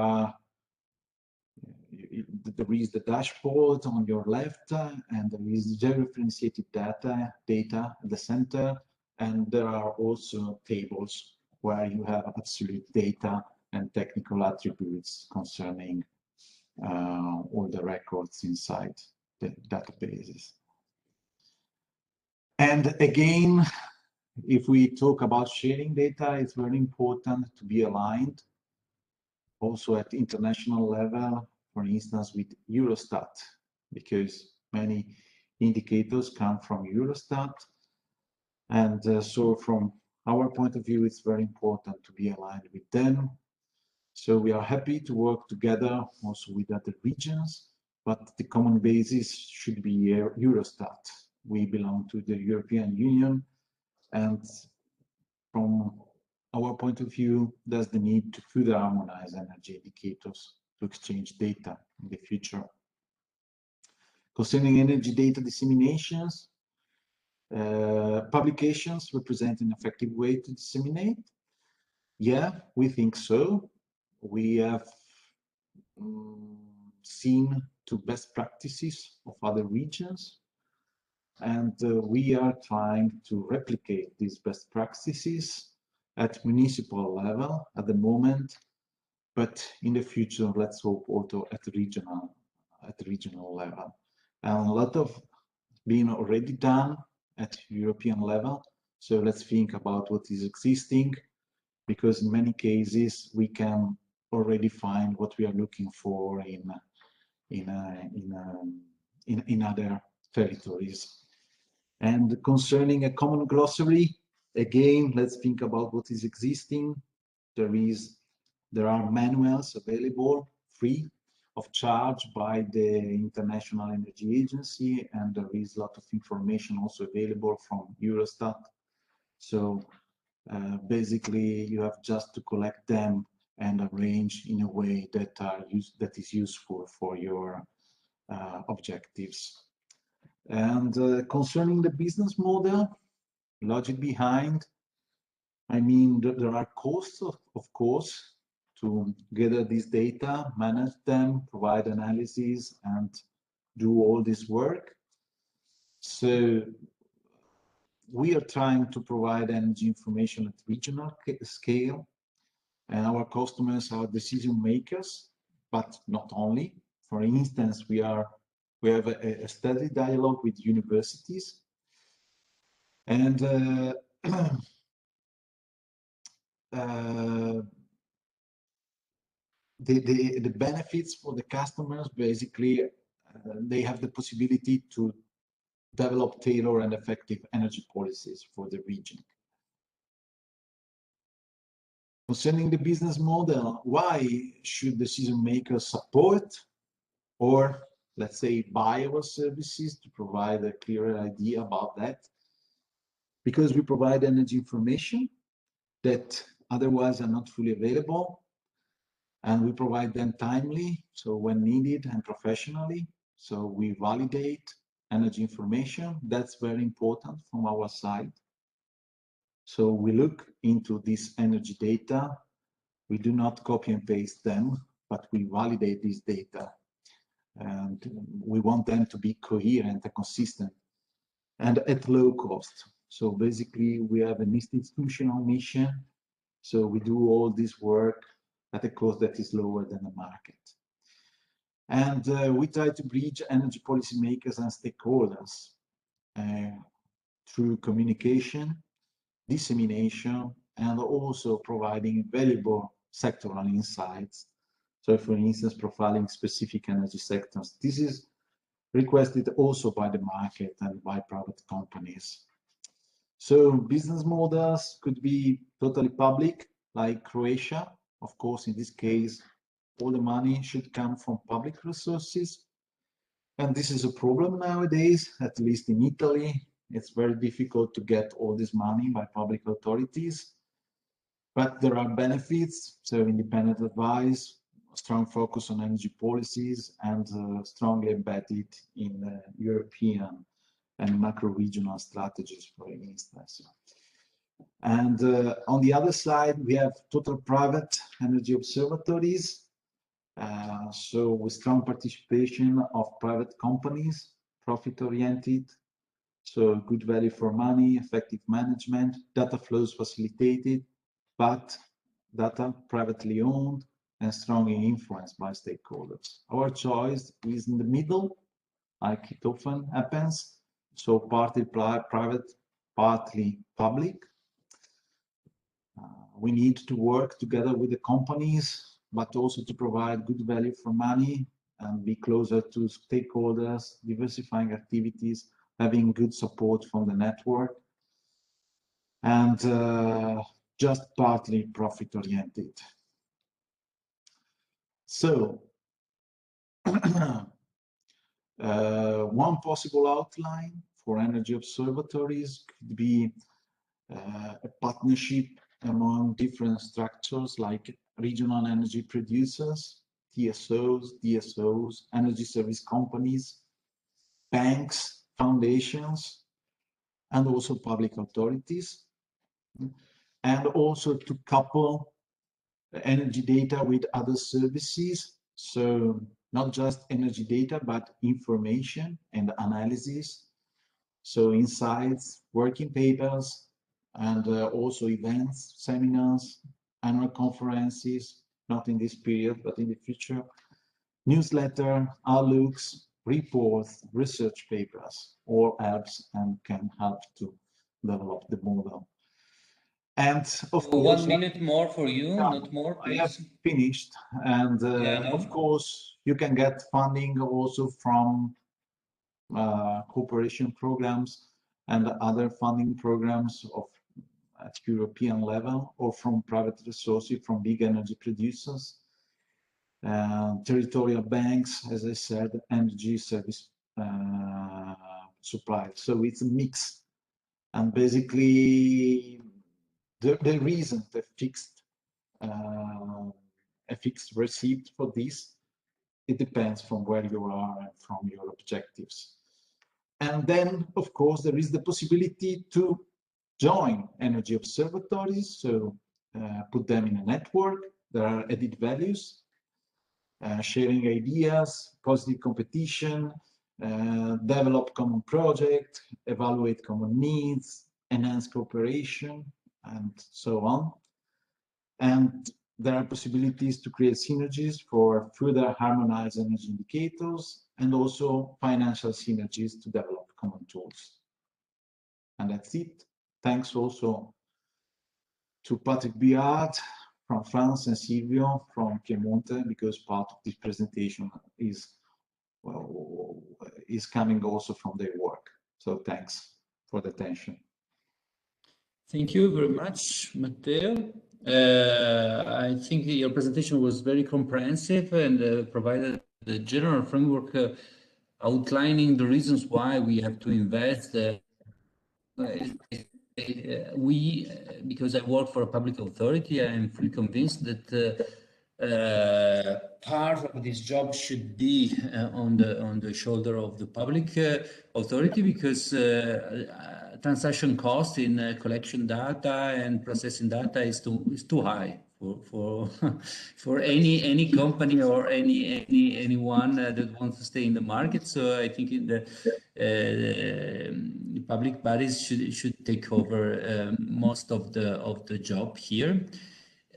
S2: is the dashboard on your left, and there is georeferentiated data at the center, and there are also tables where you have absolute data and technical attributes concerning all the records inside the databases. And again, if we talk about sharing data, it's very important to be aligned also at international level, for instance, with Eurostat, because many indicators come from Eurostat. And so from our point of view, it's very important to be aligned with them. So we are happy to work together also with other regions, but the common basis should be Eurostat. We belong to the European Union, and from our point of view, there's the need to further harmonize energy indicators to exchange data in the future. Concerning energy data disseminations, publications represent an effective way to disseminate. Yeah, we think so. We have seen to best practices of other regions. And we are trying to replicate these best practices at municipal level at the moment, but in the future, let's hope also at regional level. And a lot of being already done at European level. So let's think about what is existing, because in many cases we can already find what we are looking for in other territories. And concerning a common glossary, again, let's think about what is existing. There are manuals available free of charge by the International Energy Agency, and there is a lot of information also available from Eurostat. So basically, you have just to collect them and arrange in a way that is useful for your objectives. And concerning the business model, logic behind, I mean, there are costs, of course, to gather this data, manage them, provide analysis, and do all this work. So we are trying to provide energy information at regional scale, and our customers are decision makers, but not only. For instance, we have a steady dialogue with universities, and the benefits for the customers, basically, they have the possibility to develop tailored and effective energy policies for the region. Concerning the business model, why should decision makers support or, let's say, buy our services to provide a clearer idea about that? Because we provide energy information that otherwise are not fully available, and we provide them timely, so when needed, and professionally. So we validate energy information. That's very important from our side. So we look into this energy data. We do not copy and paste them, but we validate this data. And we want them to be coherent and consistent and at low cost. So basically, we have an institutional mission. So we do all this work at a cost that is lower than the market. And we try to bridge energy policymakers and stakeholders through communication, dissemination, and also providing valuable sectoral insights. So for instance, profiling specific energy sectors. This is requested also by the market and by private companies. So business models could be totally public, like Croatia. Of course, in this case, all the money should come from public resources. And this is a problem nowadays, at least in Italy. It's very difficult to get all this money by public authorities. But there are benefits, so independent advice, strong focus on energy policies, and strongly embedded in European and macro-regional strategies, for instance. And on the other side, we have total private energy observatories. So with strong participation of private companies, profit-oriented, so good value for money, effective management, data flows facilitated, but data privately owned and strongly influenced by stakeholders. Our choice is in the middle, like it often happens. So partly private, partly public. We need to work together with the companies, but also to provide good value for money and be closer to stakeholders, diversifying activities, having good support from the network, and just partly profit-oriented. So, one possible outline for energy observatories could be a partnership among different structures like regional energy producers, TSOs, DSOs, energy service companies, banks, foundations, and also public authorities. And also to couple energy data with other services. So not just energy data, but information and analysis. So insights, working papers, and also events, seminars, annual conferences, not in this period, but in the future, newsletter, outlooks, reports, research papers, all helps and can help to develop the model. And of course,
S1: 1 minute more for you,
S2: yeah,
S1: not more,
S2: I have
S1: please.
S2: finished. And
S1: Yeah,
S2: of course, you can get funding also from cooperation programs and other funding programs at European level, or from private resources from big energy producers, territorial banks, as I said, energy service suppliers. So it's a mix. And basically, there isn't a fixed receipt for this. It depends from where you are and from your objectives. And then, of course, there is the possibility to join energy observatories, so put them in a network. There are added values, sharing ideas, positive competition, develop common projects, evaluate common needs, enhance cooperation, and so on. And there are possibilities to create synergies for further harmonized energy indicators, and also financial synergies to develop common tools. And that's it. Thanks also to Patrick Biard from France and Silvio from Piemonte, because part of this presentation is coming also from their work. So thanks for the attention.
S1: Thank you very much, Matteo. I think your presentation was very comprehensive and provided the general framework outlining the reasons why we have to invest. Because I work for a public authority, I am fully convinced that part of this job should be on the shoulder of the public authority, because transaction cost in collection data and processing data is too high for any company or anyone that wants to stay in the market. So I think the public bodies should take over most of the job here.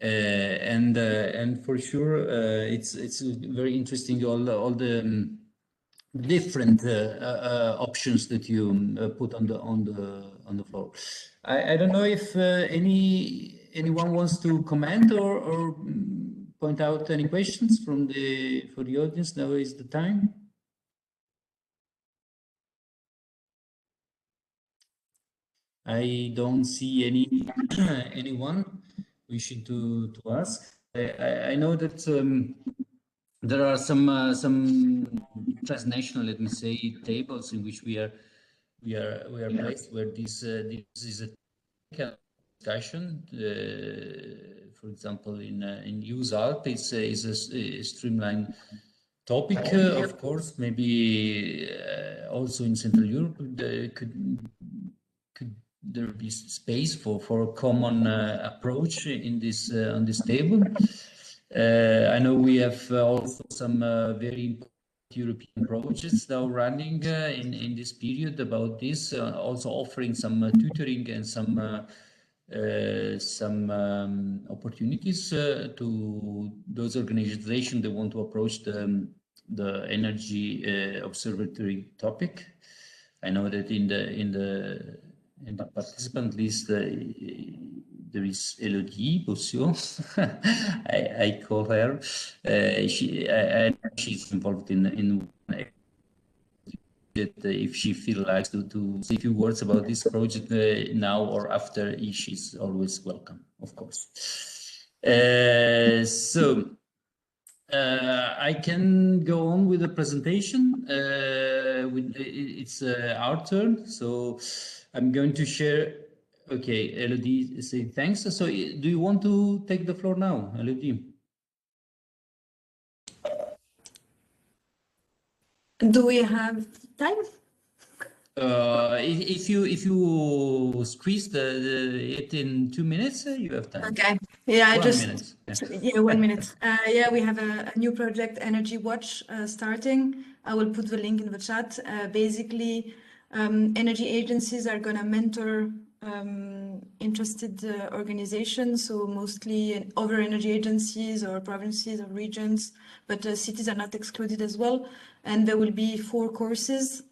S1: And for sure, it's very interesting, all the different options that you put on the floor. I don't know if anyone wants to comment or point out any questions for the audience. Now is the time. I don't see anyone wishing to ask. I know that there are some transnational, let me say, tables in which we are placed, where this is a discussion. For example, in USALP, it's a streamlined topic. Of course, maybe also in Central Europe, could there be space for a common approach in this on this table. I know we have also some very important European projects now running in this period about this, also offering some tutoring and some opportunities to those organizations that want to approach the energy observatory topic. I know that in the participant list there is Elodie Bossio. I call her. She's involved in that if she feels like to say a few words about this project now or after, she's always welcome, of course. So I can go on with the presentation. It's our turn, so I'm going to share. Okay, Elodie, say thanks. So do you want to take the floor now, Elodie?
S3: Do we have time?
S1: If you squeeze it in 2 minutes, you have time.
S6: Okay. Yeah,
S1: 1 minute.
S6: yeah, 1 minute. Yeah, we have a new project, Energy Watch, starting. I will put the link in the chat. Basically, energy agencies are going to mentor interested organizations, so mostly other energy agencies or provinces or regions, but cities are not excluded as well. And there will be 4 courses.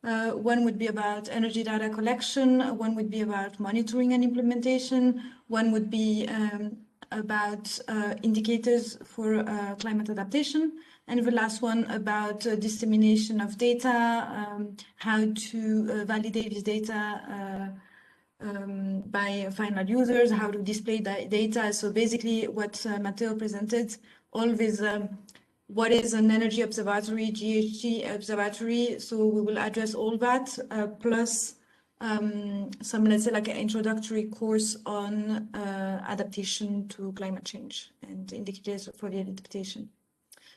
S6: One would be about energy data collection, one would be about monitoring and implementation, one would be about indicators for climate adaptation, and the last one about dissemination of data, how to validate this data by final users, how to display the data. So basically what Matteo presented, all these what is an energy observatory, GHG observatory. So we will address all that, plus some, let's say, like an introductory course on adaptation to climate change and indicators for the adaptation.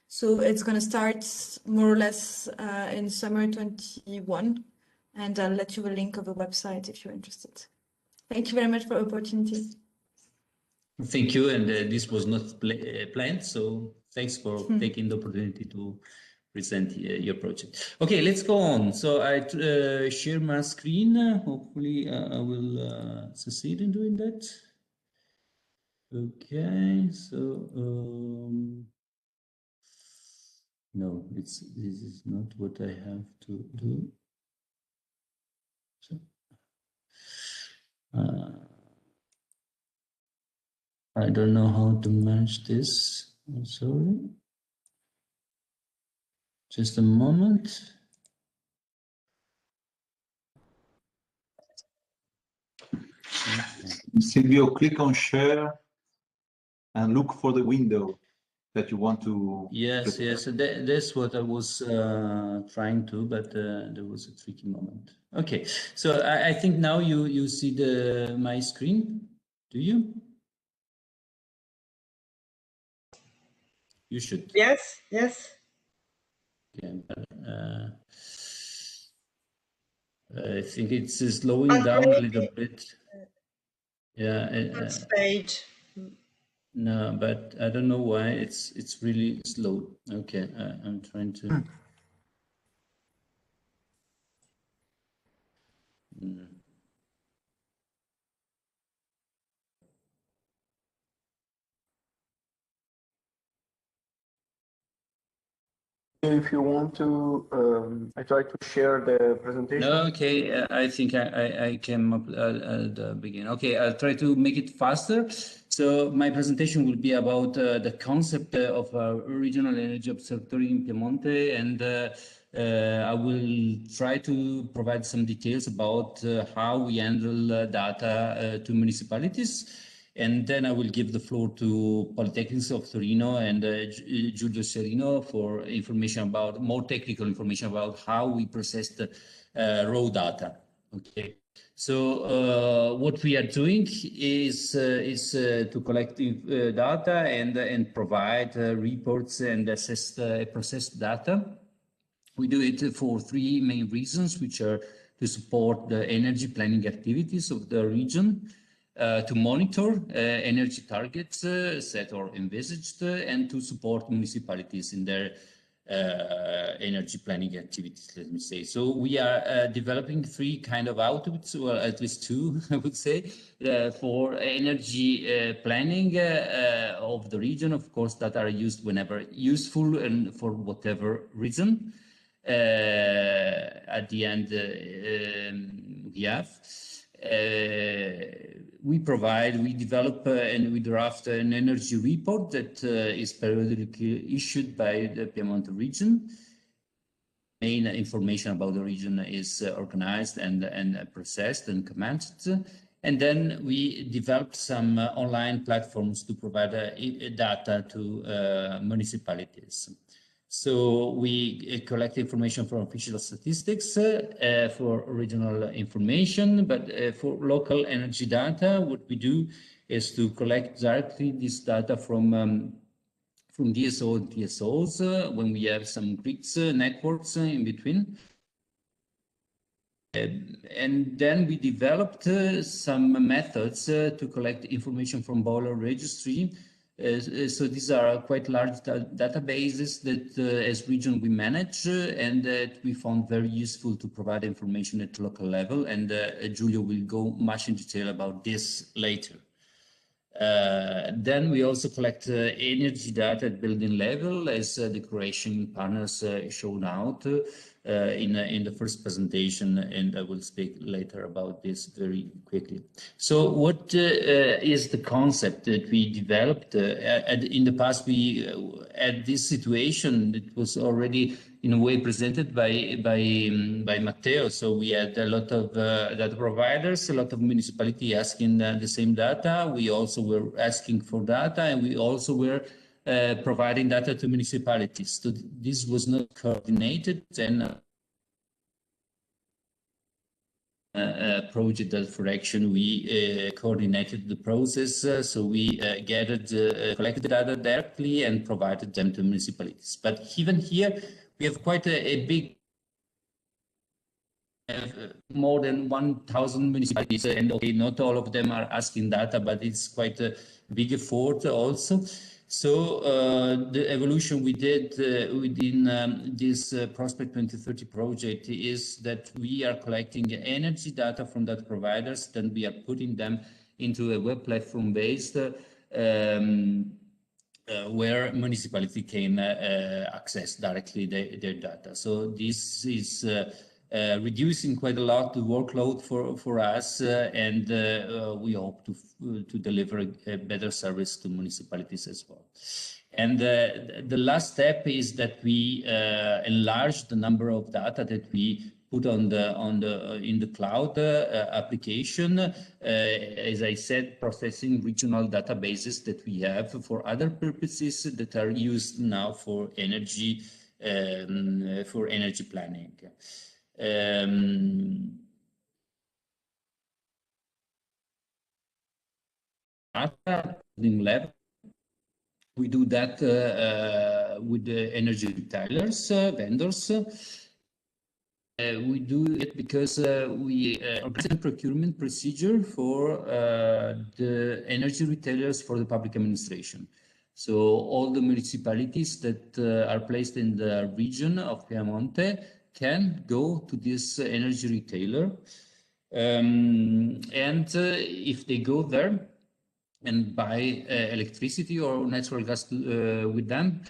S6: So it's going to start more or less in summer 21, and I'll let you a link of the website if you're interested. Thank you very much for the opportunity.
S1: Thank you, and this was not planned, so thanks for taking the opportunity to present your project. Okay, let's go on. So I share my screen. Hopefully I will succeed in doing that. Okay, so no, this is not what I have to do. So, I don't know how to manage this. I'm sorry. Just a moment.
S2: Silvio, click on share and look for the window that you want to.
S1: Yes, yes, that's what I was trying to, but there was a tricky moment. Okay, so I think now you see my screen. Do you? You should.
S7: Yes, yes.
S1: Okay, I think it's slowing down a little bit. Yeah.
S7: First page.
S1: No, but I don't know why it's really slow. Okay, I'm trying to.
S8: If you want to, I try to share the presentation.
S1: No, okay, I think I came up at the beginning. Okay, I'll try to make it faster. So my presentation will be about the concept of a regional energy observatory in Piemonte, and I will try to provide some details about how we handle data to municipalities. And then I will give the floor to Polytechnics of Torino and Giulio Serino for information about, more technical information about how we process the raw data. Okay, so what we are doing is to collect data and provide reports and assess processed data. We do it for 3 main reasons, which are to support the energy planning activities of the region, to monitor energy targets set or envisaged, and to support municipalities in their energy planning activities, let me say. So we are developing 3 kind of outputs, well, at least 2, I would say, for energy planning of the region, of course, that are used whenever useful and for whatever reason. At the end, we have. We develop and we draft an energy report that is periodically issued by the Piemonte region. Main information about the region is organized and processed and commented. And then we developed some online platforms to provide data to municipalities. So we collect information from official statistics for regional information, but for local energy data, what we do is to collect directly this data from DSO and TSOs when we have some grids networks in between. And then we developed some methods to collect information from boiler registry. So these are quite large databases that as region we manage and that we found very useful to provide information at local level. And Giulio will go much in detail about this later. Then we also collect energy data at building level, as the Croatian partners showed out in the first presentation, and I will speak later about this very quickly. So what is the concept that we developed? In the past, we had this situation that was already in a way presented by Matteo. So we had a lot of data providers, a lot of municipality asking the same data. We also were asking for data, and we also were providing data to municipalities. So this was not coordinated, and project that for action we coordinated the process. So we gathered, collected data directly and provided them to municipalities. But even here, we have quite a big more than 1,000 municipalities, and okay, not all of them are asking data, but it's quite a big effort also. So the evolution we did within this Prospect 2030 project is that we are collecting energy data from data providers, then we are putting them into a web platform based where municipality can access directly their data. So this is reducing quite a lot the workload for us, and we hope to deliver a better service to municipalities as well. And the last step is that we enlarge the number of data that we put in the cloud application. As I said, processing regional databases that we have for other purposes that are used now for energy planning. At level, we do that with the energy retailers, vendors. We do it because we organize a procurement procedure for the energy retailers for the public administration. So all the municipalities that are placed in the region of Piemonte can go to this energy retailer. And if they go there and buy electricity or natural gas with them,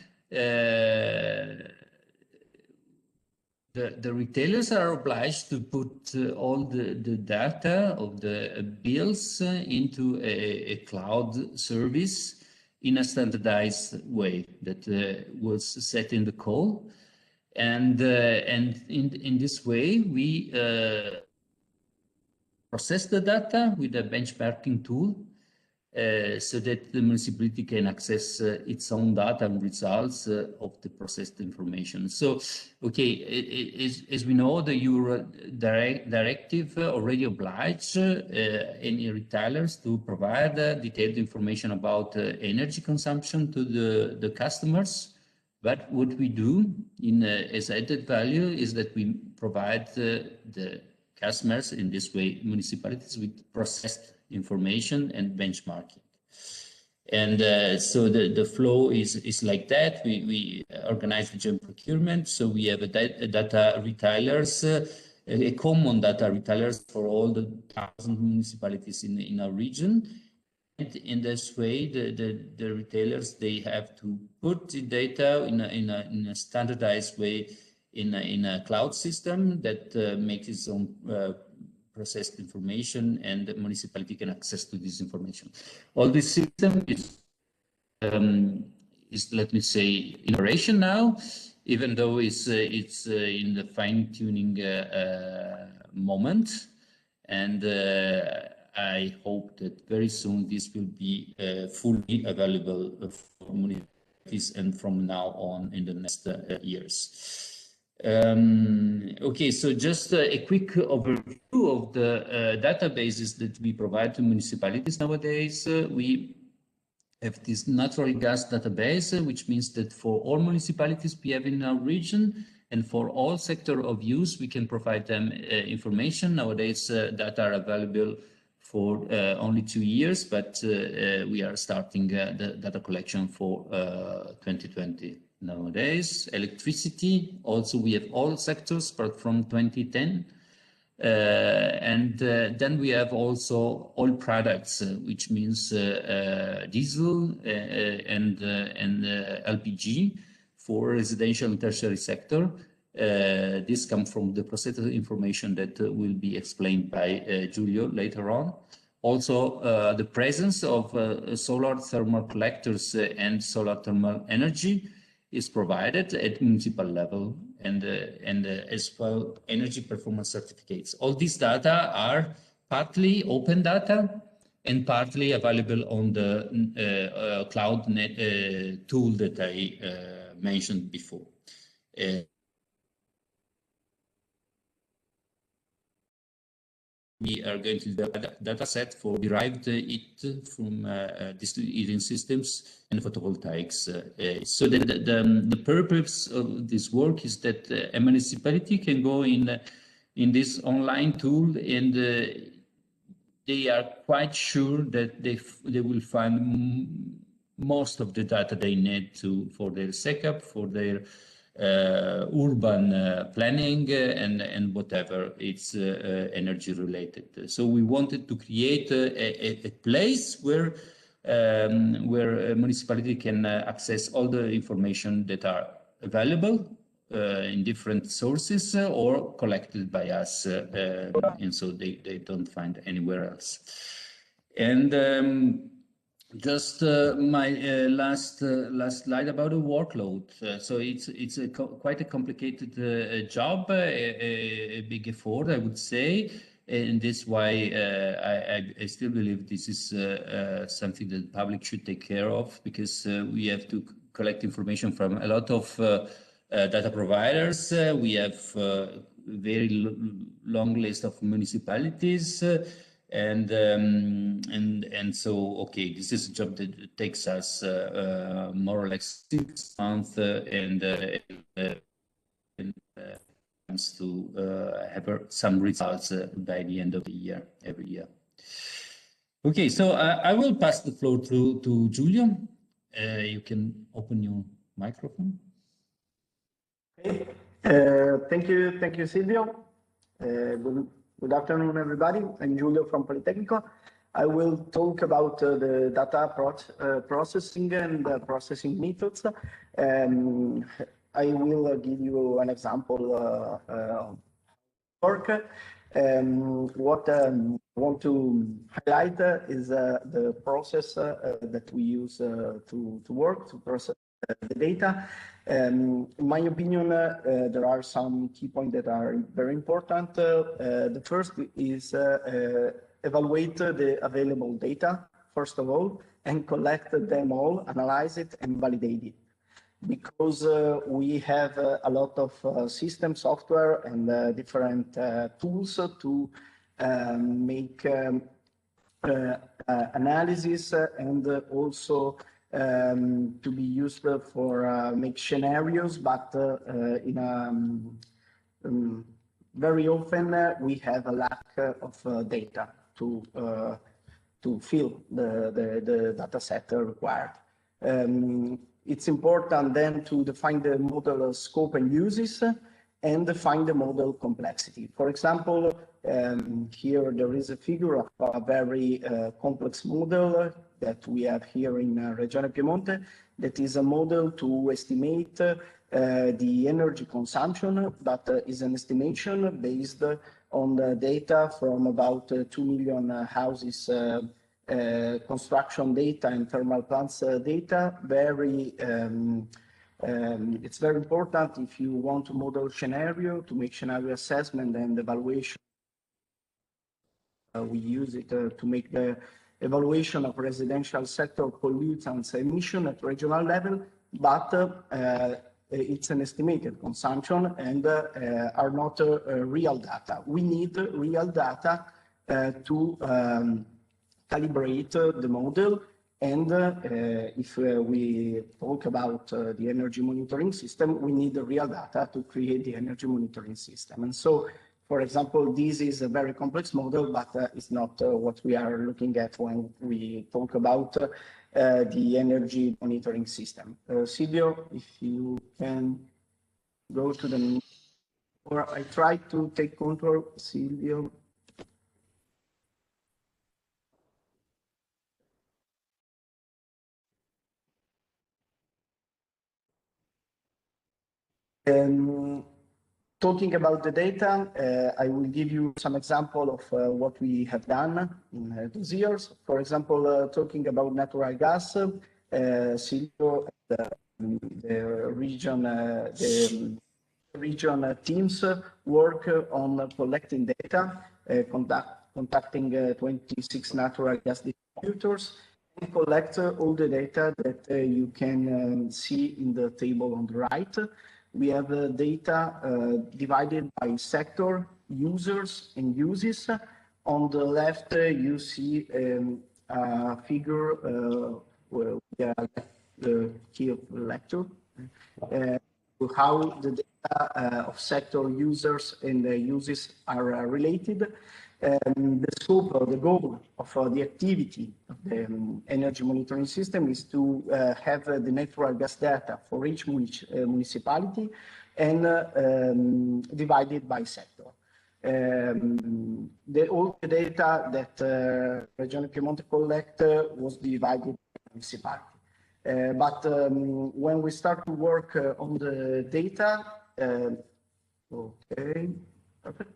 S1: the retailers are obliged to put all the data of the bills into a cloud service in a standardized way that was set in the call. And in this way, we process the data with a benchmarking tool so that the municipality can access its own data and results of the processed information. So, okay, as we know, the Euro directive already obliged any retailers to provide detailed information about energy consumption to the customers. But what we do as added value is that we provide the customers, in this way, municipalities, with processed information and benchmarking. And so the flow is like that. We organize the joint procurement. So we have a data retailers, a common data retailers for all the 1,000 municipalities in our region. And in this way, the retailers, they have to put the data in a standardized way in a cloud system that makes its own processed information, and the municipality can access to this information. All this system is let me say, in operation now, even though it's in the fine-tuning moment. And I hope that very soon this will be fully available for municipalities and from now on in the next years. Okay, so just a quick overview of the databases that we provide to municipalities nowadays. We have this natural gas database, which means that for all municipalities we have in our region, And for all sector of use, we can provide them information. Nowadays, data are available for only 2 years, but we are starting the data collection for 2020 nowadays. Electricity, also we have all sectors, but from 2010. And then we have also oil products, which means diesel and LPG for residential and tertiary sector. This comes from the process information that will be explained by Giulio later on. Also, the presence of solar thermal collectors and solar thermal energy is provided at municipal level, and as well energy performance certificates. All these data are partly open data and partly available on the cloud tool that I mentioned before. We are going to do a data set for derived heat from district heating systems and photovoltaics. So the purpose of this work is that a municipality can go in this online tool, and they are quite sure that they will find most of the data they need for their SECAP, for their urban planning and whatever it's energy related. So we wanted to create a place where a municipality can access all the information that are available in different sources or collected by us, and so they don't find anywhere else. And just my last slide about the workload. So it's quite a complicated job, a big effort, I would say, and that's why I still believe this is something that the public should take care of, because we have to collect information from a lot of data providers. We have a very long list of municipalities. And so, okay, this is a job that takes us more or less 6 months, and to have some results by the end of the year, every year. Okay, so I will pass the floor to Giulio. You can open your microphone.
S8: Okay. Thank you, Silvio. Good afternoon, everybody. I'm Giulio from Politecnico. I will talk about the data processing and processing methods. I will give you an example work. What I want to highlight is the process that we use to work, to process the data. In my opinion, there are some key points that are very important. The first is evaluate the available data, first of all, and collect them all, analyze it, and validate it. Because we have a lot of system software and different tools to make analysis, and also to be used for make scenarios, but very often we have a lack of data to fill the data set required. It's important then to define the model scope and uses, and define the model complexity. For example, here there is a figure of a very complex model that we have here in Regione Piemonte, that is a model to estimate the energy consumption, but is an estimation based on the data from about 2 million houses, construction data and thermal plants data. It's very important if you want to model scenario, to make scenario assessment and evaluation. We use it to make the evaluation of residential sector pollutants emission at regional level, but it's an estimated consumption and are not real data. We need real data to calibrate the model And if we talk about the energy monitoring system, we need the real data to create the energy monitoring system. And so, for example, this is a very complex model, but it's not what we are looking at when we talk about the energy monitoring system. Silvio, if you can go to the, or I try to take control, Silvio. Talking about the data, I will give you some example of what we have done in those years. For example, talking about natural gas, Silvio, the region teams work on collecting data, contacting 26 natural gas distributors, and collect all the data that you can see in the table on the right. We have data divided by sector, users, and uses. On the left, you see a figure where the key of the lecture, how the data of sector, users, and uses are related. The scope or the goal of the activity of the energy monitoring system is to have the natural gas data for each municipality and divided by sector. All the data that Regione Piemonte collect was divided by municipality. But when we start to work on the data, okay, perfect.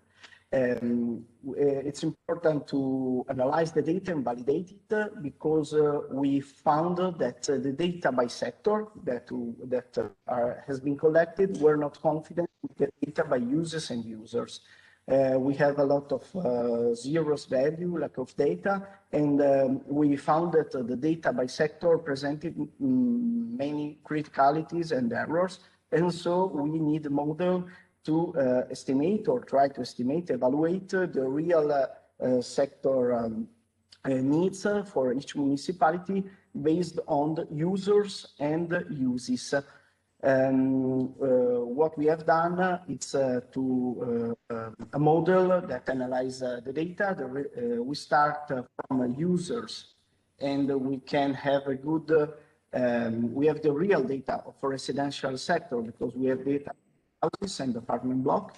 S8: It's important to analyze the data and validate it because we found that the data by sector that has been collected were not confident with the data by users and users. We have a lot of zeros value, lack of data, and we found that the data by sector presented many criticalities and errors, and so we need a model to estimate or try to estimate, evaluate the real sector needs for each municipality based on the users and uses. What we have done is to a model that analyzes the data. We start from users, and we can have a good, we have the real data of a residential sector because we have data houses and apartment block.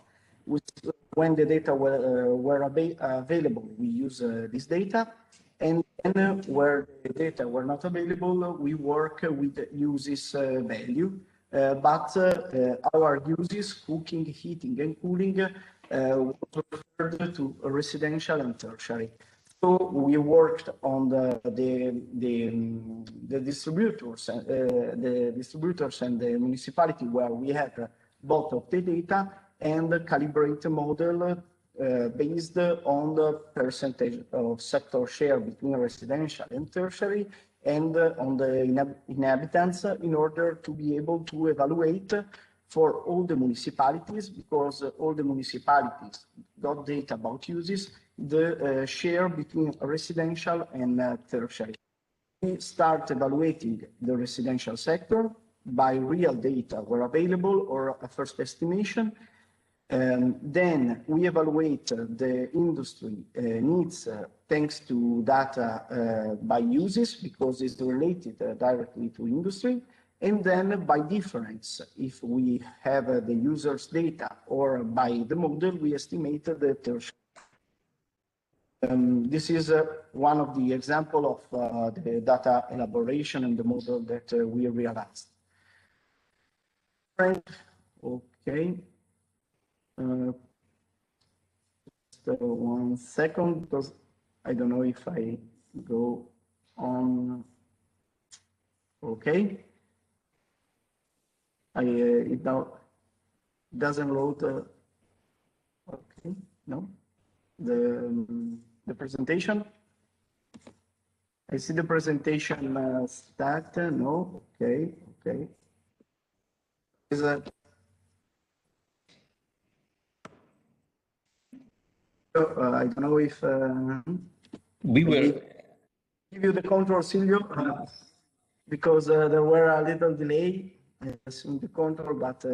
S8: When the data were available, we use this data. And then where the data were not available, we work with the uses value. But our uses, cooking, heating, and cooling, was referred to residential and tertiary. So we worked on the distributors, and the municipality where we had both of the data and calibrate a model based on the percentage of sector share between residential and tertiary and on the inhabitants in order to be able to evaluate for all the municipalities, because all the municipalities got data about uses, the share between residential and tertiary. We start evaluating the residential sector by real data were available or a first estimation. Then we evaluate the industry needs thanks to data by uses because it's related directly to industry. And then by difference, if we have the user's data or by the model, we estimate the tertiary. This is one of the example of the data elaboration and the model that we realized. Okay. Just 1 second, because I don't know if I go on. Okay. It now doesn't load. Okay, no. The presentation. I see the presentation start. No. Okay. Okay. Is that? I don't know if
S1: we were
S8: give you the control, Silvio, because there were a little delay in the control, but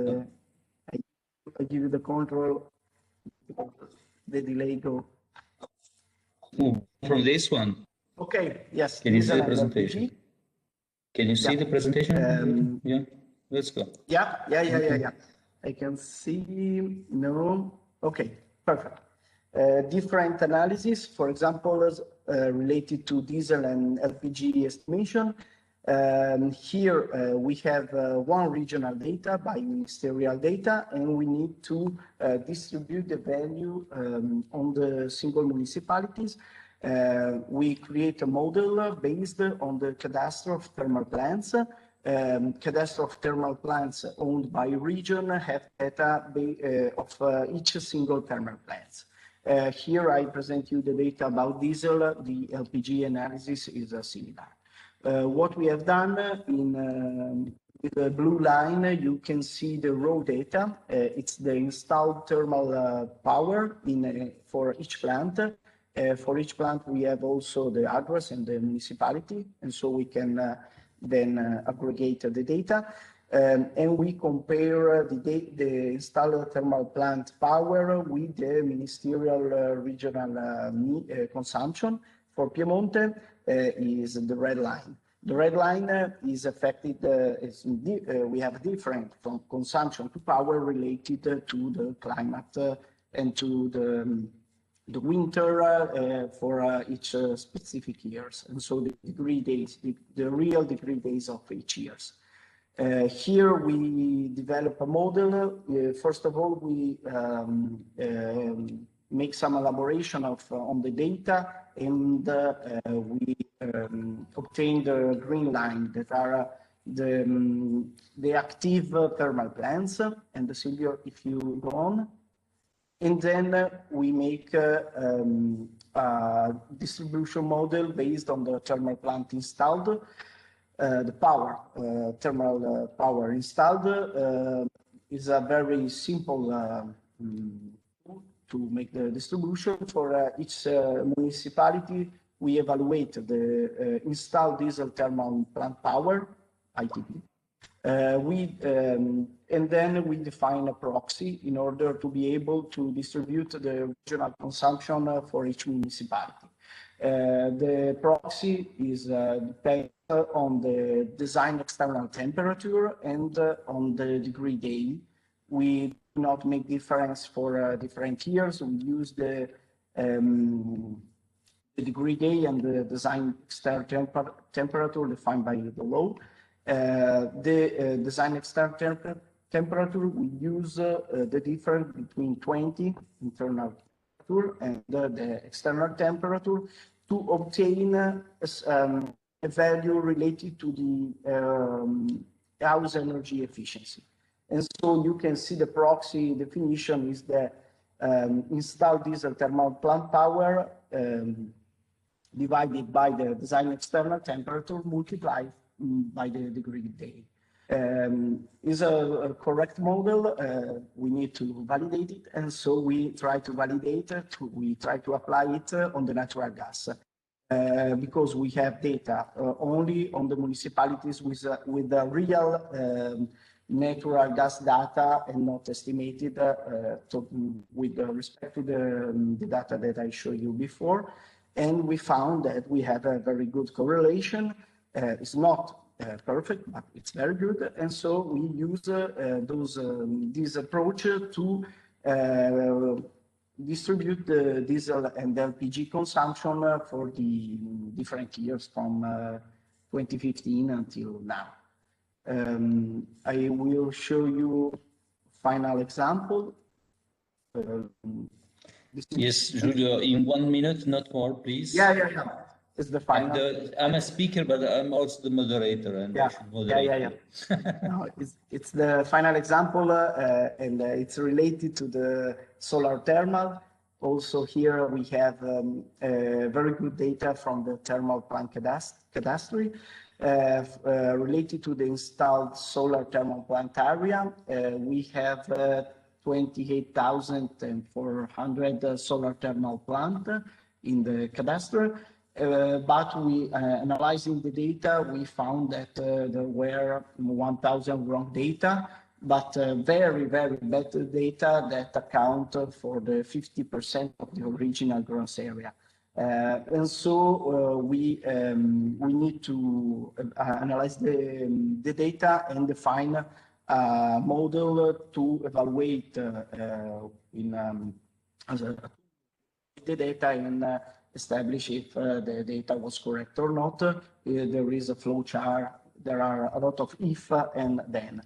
S8: I give you the control. The delay go.
S1: From this one.
S8: Okay. Yes.
S1: Can you see the
S8: diesel and
S1: presentation?
S8: LPG.
S1: Can you see
S8: Yeah.
S1: the presentation? Yeah. Let's go.
S8: Yeah. I can see. No. Okay. Perfect. Different analysis, for example, related to diesel and LPG estimation. Here we have one regional data by ministerial data, and we need to distribute the value on the single municipalities. We create a model based on the cadastre of thermal plants. Cadastre of thermal plants owned by region have data of each single thermal plants. Here I present you the data about diesel. The LPG analysis is similar. What we have done with the blue line, you can see the raw data. It's the installed thermal power for each plant. For each plant, we have also the address and the municipality, and so we can then aggregate the data. And we compare the installed thermal plant power with the ministerial regional consumption. For Piemonte is the red line. The red line is affected, we have different from consumption to power related to the climate and to the winter for each specific years. And so the degree days, the real degree days of each years. Here we develop a model. First of all, we make some elaboration on the data, and we obtain the green line that are the active thermal plants. And Silvio, if you go on. And then we make a distribution model based on the thermal plant installed. The power, thermal power installed is a very simple to make the distribution. For each municipality, we evaluate the installed diesel thermal plant power, ITP. And then we define a proxy in order to be able to distribute the regional consumption for each municipality. The proxy is depends on the design external temperature and on the degree day. We do not make difference for different years. We use the degree day and the design external temperature defined by the law. The design external temperature, we use the difference between 20 internal temperature and the external temperature to obtain a value related to the house energy efficiency. And so you can see the proxy definition is the installed diesel thermal plant power divided by the design external temperature multiplied by the degree day. Is a correct model. We need to validate it, and so we try to validate it. We try to apply it on the natural gas because we have data only on the municipalities with the real natural gas data and not estimated with respect to the data that I showed you before. And we found that we have a very good correlation. It's not perfect, but it's very good. And so we use this approach to distribute the diesel and LPG consumption for the different years from 2015 until now. I will show you final example.
S1: Yes, Giulio, in 1 minute, not more, please.
S8: Yeah. It's the final.
S1: I'm a speaker, but I'm also the moderator. And
S8: Yeah. No, it's the final example, and it's related to the solar thermal. Also here we have very good data from the thermal plant cadastre related to the installed solar thermal plant area. We have 28,400 solar thermal plant in the cadastre. but we analyzing the data, we found that there were 1,000 wrong data, but very, very bad data that account for the 50% of the original gross area. And so we need to analyze the data and define a model to evaluate the data and establish if the data was correct or not. There is a flow chart. There are a lot of if and then.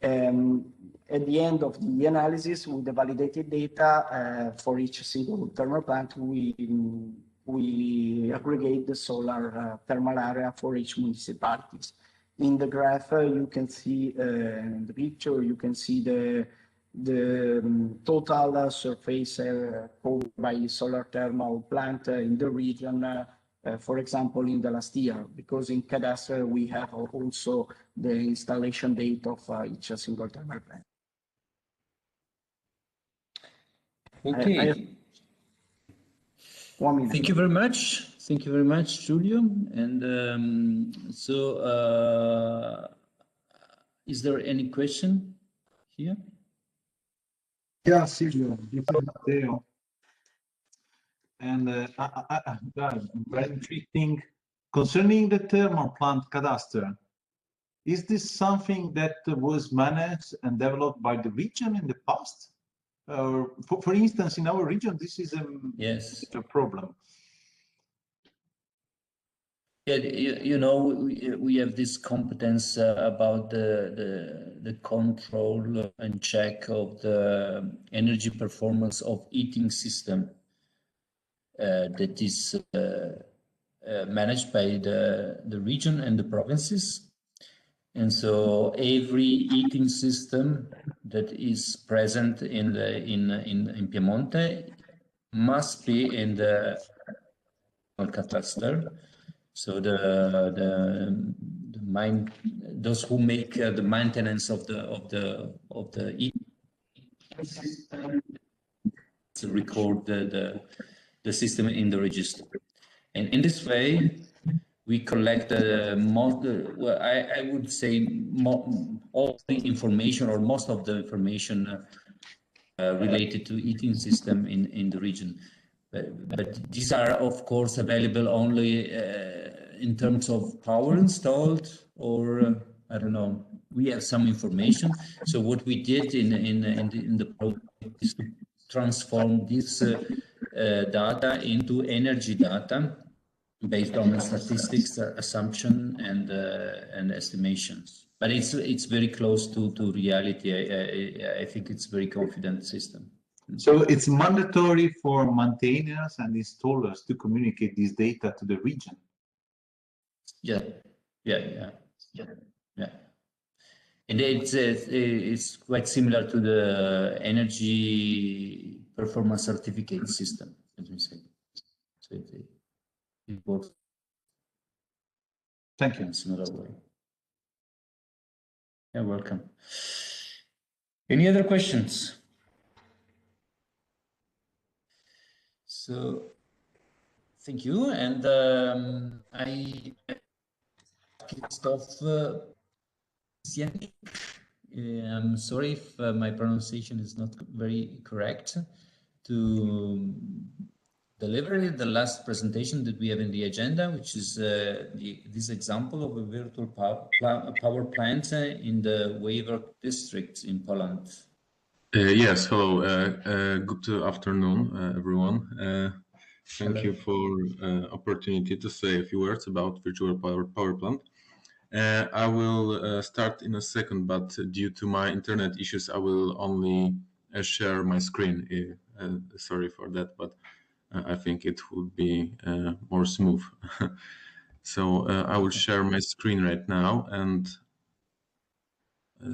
S8: At the end of the analysis, with the validated data for each single thermal plant, we aggregate the solar thermal area for each municipalities. In the graph, you can see in the picture, you can see the total surface covered by solar thermal plant in the region, for example, in the last year, because in cadastre we have also the installation date of each single thermal plant.
S1: Okay.
S8: 1 minute.
S1: Thank you very much. Thank you very much, Giulio. And is there any question here?
S2: Yeah, Silvio, this is Matteo. And very interesting concerning the thermal plant cadastre. Is this something that was managed and developed by the region in the past? For instance, in our region, this is a problem.
S1: Yeah, you know, we have this competence about the control and check of the energy performance of heating system that is managed by the region and the provinces. And so every heating system that is present in Piemonte must be in the cadastre. So those who make the maintenance of the heating system to record the system in the register. And in this way, we collect well, I would say all the information or most of the information related to heating system in the region. But these are, of course, available only in terms of power installed, or I don't know. We have some information. So what we did in the project is to transform this data into energy data based on statistics, assumption, and estimations. But it's very close to reality. I think it's a very confident system.
S2: So it's mandatory for maintainers and installers to communicate this data to the region.
S1: Yeah. And it's quite similar to the energy performance certificate system, let me say. So it works.
S2: Thank you.
S1: In a similar way. You're welcome. Any other questions? So, thank you. And I Christoph I'm sorry if my pronunciation is not very correct, to deliver the last presentation that we have in the agenda, which is this example of a virtual power plant in the Waver district in Poland.
S7: Yes, hello. Good afternoon, everyone. Thank you for opportunity to say a few words about virtual power plant. I will start in a second, but due to my internet issues, I will only share my screen. Sorry for that, but I think it would be more smooth. So I will share my screen right now and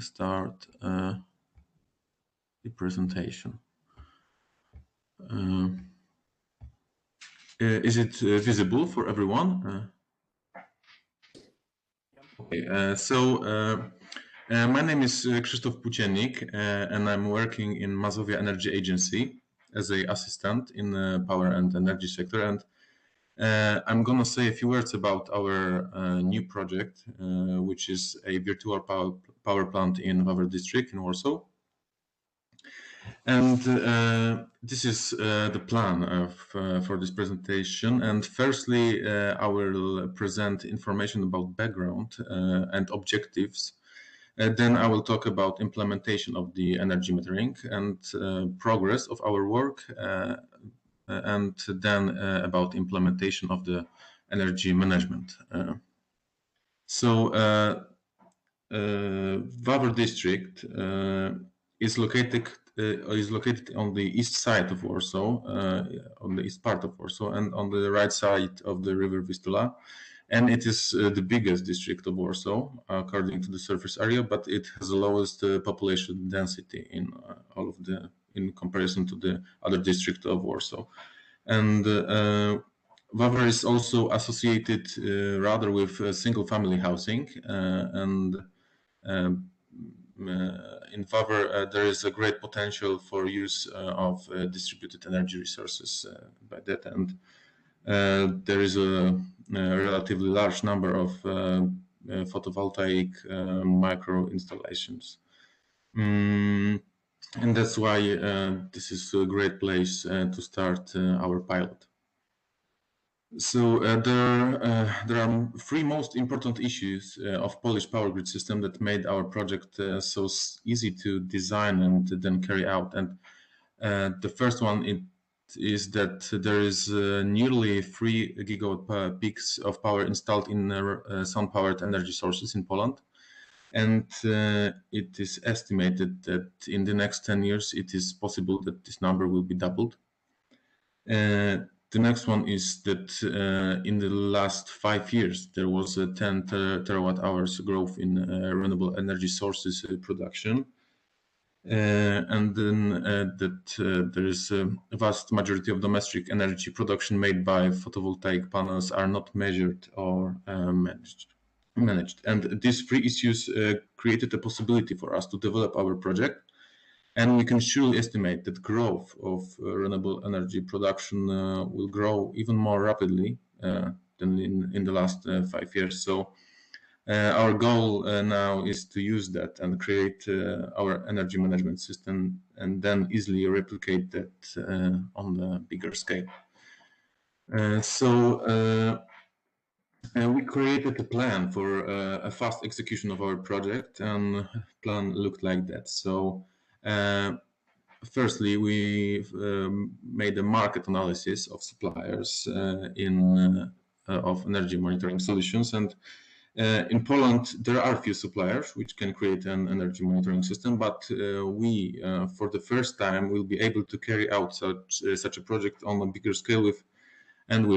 S7: start the presentation. Is it visible for everyone? Okay, my name is Krzysztof Płóciennik, and I'm working in Mazovia Energy Agency as an assistant in the power and energy sector. And I'm going to say a few words about our new project, which is a virtual power plant in Wawer district in Warsaw. And this is the plan for this presentation. And firstly, I will present information about background and objectives. Then I will talk about implementation of the energy metering and progress of our work, and then about implementation of the energy management. Wawer district is located on the east side of Warsaw, on the east part of Warsaw, and on the right side of the river Vistula. And it is the biggest district of Warsaw, according to the surface area, but it has the lowest population density in in comparison to the other district of Warsaw. And Wawer is also associated rather with single-family housing, and in Wawer there is a great potential for use of distributed energy resources by that, and there is a relatively large number of photovoltaic micro installations. And that's why this is a great place to start our pilot. So there are three most important issues of Polish power grid system that made our project so easy to design and then carry out. And the first one is that there is nearly 3 gigawatt peaks of power installed in sun-powered energy sources in Poland. And it is estimated that in the next 10 years, it is possible that this number will be doubled. The next one is that in the last 5 years, there was a 10 terawatt hours growth in renewable energy sources production. And then that there is a vast majority of domestic energy production made by photovoltaic panels are not measured or managed. And these three issues created a possibility for us to develop our project. And we can surely estimate that growth of renewable energy production will grow even more rapidly than in the last 5 years. So our goal now is to use that and create our energy management system and then easily replicate that on the bigger scale. We created a plan for a fast execution of our project, and the plan looked like that. So firstly, we made a market analysis of suppliers of energy monitoring solutions. And in Poland, there are few suppliers which can create an energy monitoring system, but we, for the first time, will be able to carry out such a project on a bigger scale with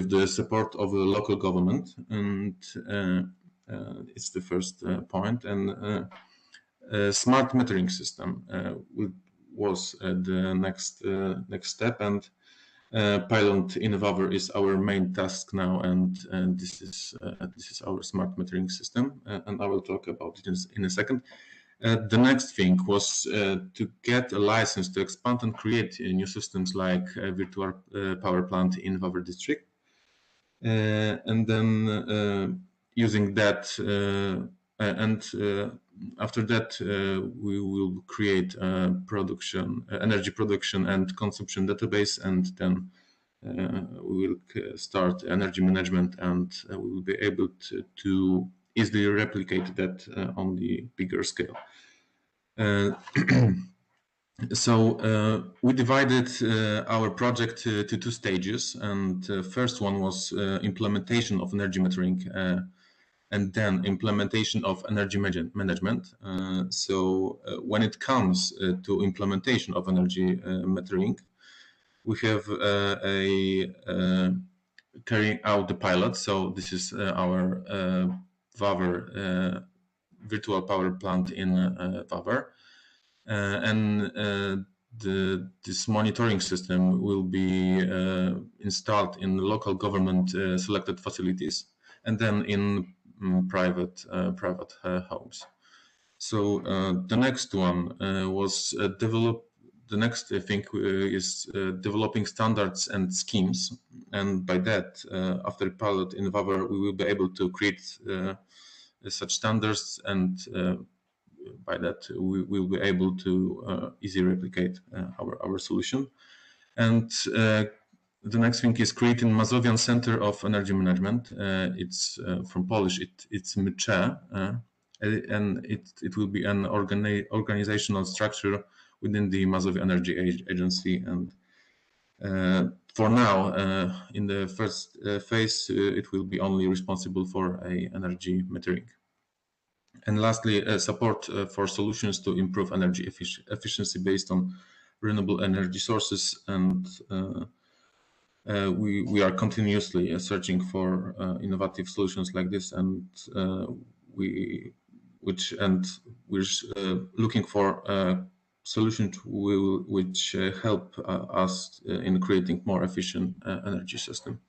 S7: the support of the local government. And it's the first point. And smart metering system was the next step, and pilot in Wawer is our main task now, and this is our smart metering system, and I will talk about it in a second. The next thing was to get a license to expand and create new systems like a virtual power plant in Wawer district, and then using that after that, we will create a energy production and consumption database, and then we will start energy management, and we will be able to easily replicate that on the bigger scale. So we divided our project to 2 stages, and the first one was implementation of energy metering, and then implementation of energy management. So when it comes to implementation of energy metering, we have carrying out the pilot. So this is our Wawer virtual power plant in Wawer. And this monitoring system will be installed in local government selected facilities, and then in private homes. So the next one was the next thing is developing standards and schemes, and by that, after pilot in Vavor, we will be able to create such standards, and by that we will be able to easily replicate our solution. And the next thing is creating Mazovian Center of Energy Management. It's from Polish. It's MCE, and it will be an organizational structure within the Mazovia Energy Agency. And for now, in the first phase, it will be only responsible for energy metering. And lastly, support for solutions to improve energy efficiency based on renewable energy sources. And we are continuously searching for innovative solutions like this, and we're looking for solutions which help us in creating more efficient energy system.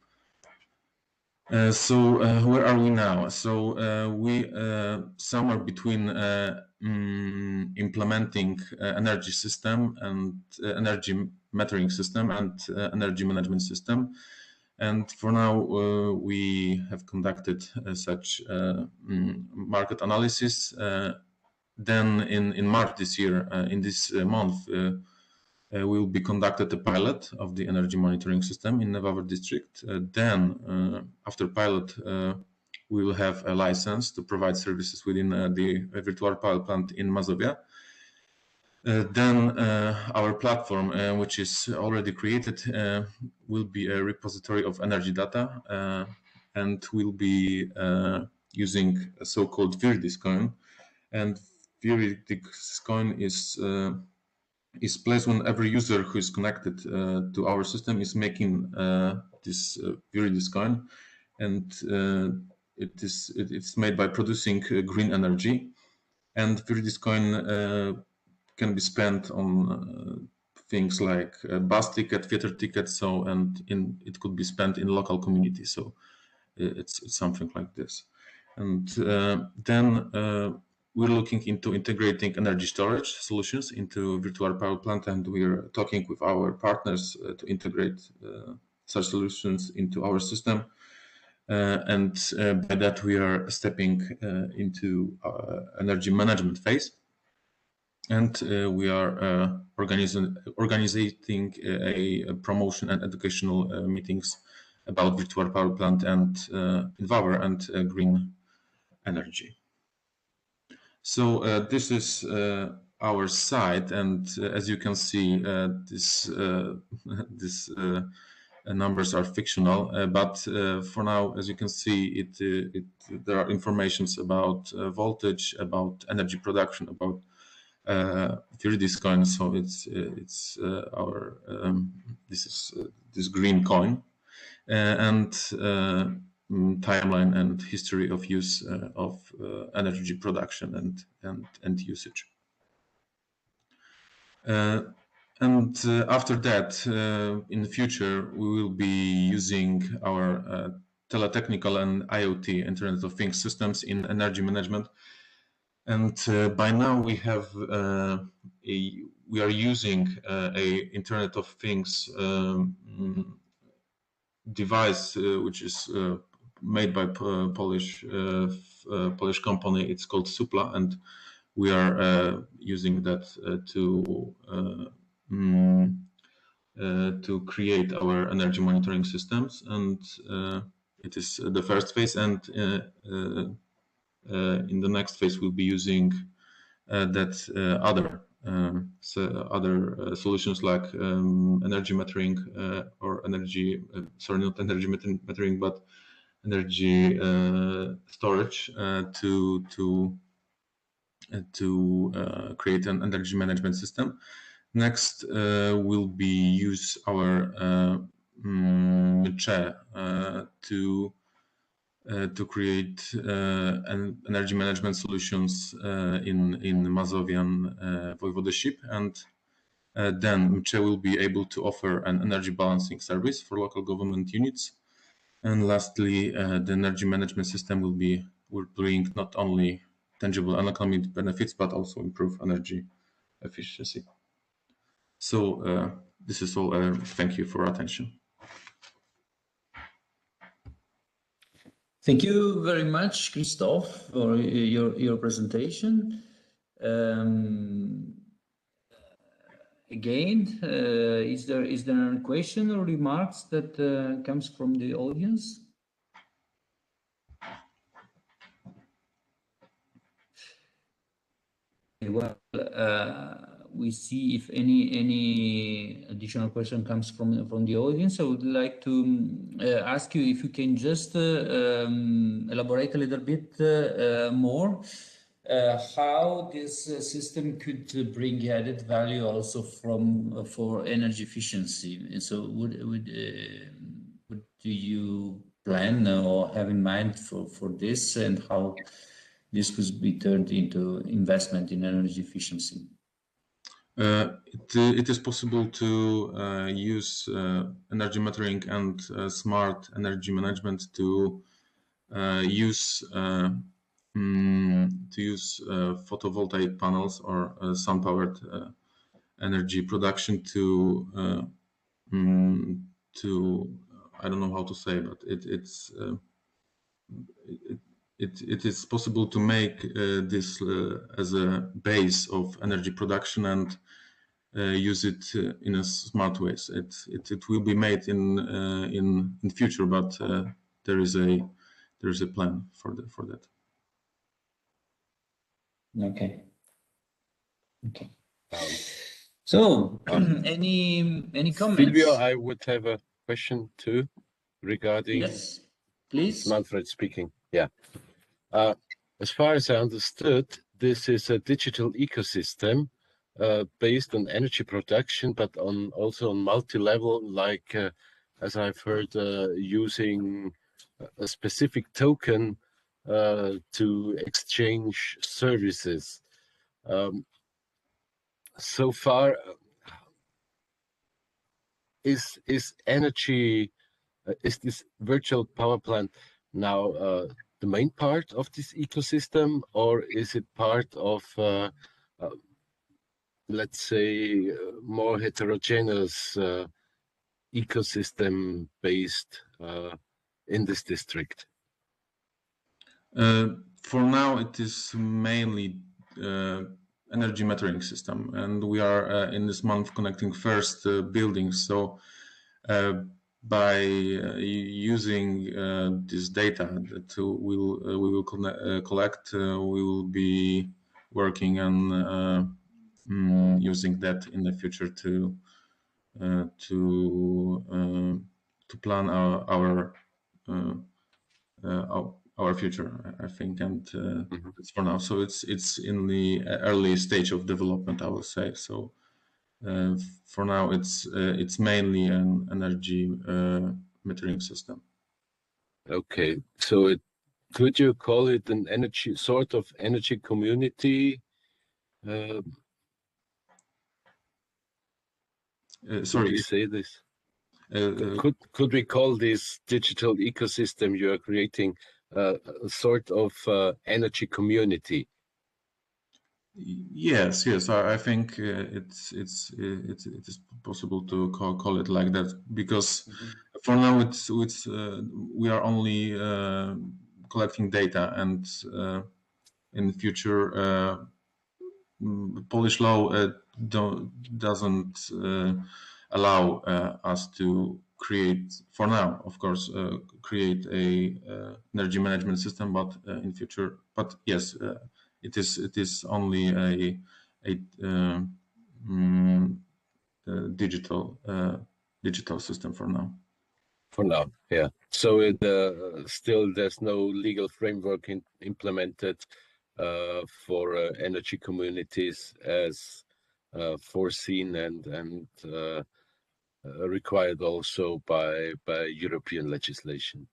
S7: So where are we now? So we somewhere between implementing energy system and energy metering system and energy management system. And for now, we have conducted such market analysis. Then in March this year, in this month, will be conducted a pilot of the energy monitoring system in Vavor district. Then, after pilot, we will have a license to provide services within the virtual power plant in Mazovia. Then our platform, which is already created, will be a repository of energy data, and will be using a so-called Viridis-coin. And Viridis-coin is placed when every user who is connected to our system is making this Viridis-coin, and it's made by producing green energy. And Viridis-coin can be spent on things like bus ticket, theater tickets, it could be spent in local community. So it's something like this. And then we're looking into integrating energy storage solutions into virtual power plant, and we're talking with our partners to integrate such solutions into our system. And by that, we are stepping into energy management phase. And we are organizing a promotion and educational meetings about virtual power plant and in Vavor and green energy. So this is our site, and as you can see, these numbers are fictional. But for now, as you can see, there are informations about voltage, about energy production, about Viridis-coin. So it's our this green coin, and timeline and history of use of energy production and usage. And after that, in the future, we will be using our teletechnical and IoT, Internet of Things systems in energy management. And by now we have we are using a Internet of Things device, which is made by Polish company. It's called Supla, and we are using that to create our energy monitoring systems. And it is the first phase, and in the next phase we'll be using other solutions like energy metering or energy not energy metering but energy storage to create an energy management system. Next will be use our MCE to create an energy management solutions in Mazovian voivodeship, and then MCE will be able to offer an energy balancing service for local government units. And lastly, the energy management system will bring not only tangible and economic benefits, but also improve energy efficiency. So this is all. Thank you for attention.
S1: Thank you very much, Christoph, for your presentation. Again, is there a question or remarks that comes from the audience? Well, we see if any additional question comes from the audience. I would like to ask you if you can just elaborate a little bit more how this system could bring added value also for energy efficiency. And so, what do you plan or have in mind for this, and how this could be turned into investment in energy efficiency?
S7: It is possible to use energy metering and smart energy management to use photovoltaic panels or sun-powered energy production to I don't know how to say, but it is possible to make this as a base of energy production and use it in a smart ways. It will be made in future, but there is a plan for that.
S1: Okay. So, any comments?
S4: Silvio, I would have a question too regarding.
S1: Yes, please.
S4: Manfred speaking. Yeah. As far as I understood, this is a digital ecosystem based on energy production, but also on multi-level, like as I've heard, using a specific token to exchange services. So far, is this virtual power plant now the main part of this ecosystem, or is it part of let's say more heterogeneous ecosystem based in this district?
S7: For now, it is mainly energy metering system, and we are in this month connecting first buildings. So by using this data that we will collect, we will be working on using that in the future to plan our future, I think, and it's for now. So it's in the early stage of development, I will say. So for now, it's mainly an energy metering system.
S4: Okay, so could you call it an sort of energy community?
S7: Sorry,
S4: could you say this?
S7: Uh,
S4: Could we call this digital ecosystem you are creating a sort of energy community?
S7: Yes. I think it is possible to call it like that, because for now we are only collecting data, and in the future Polish law doesn't allow us to create, for now, of course, create a energy management system, but in future. But yes, it is only a digital system for now.
S4: For now, yeah. So still there's no legal framework implemented for energy communities as foreseen and required also by European legislation.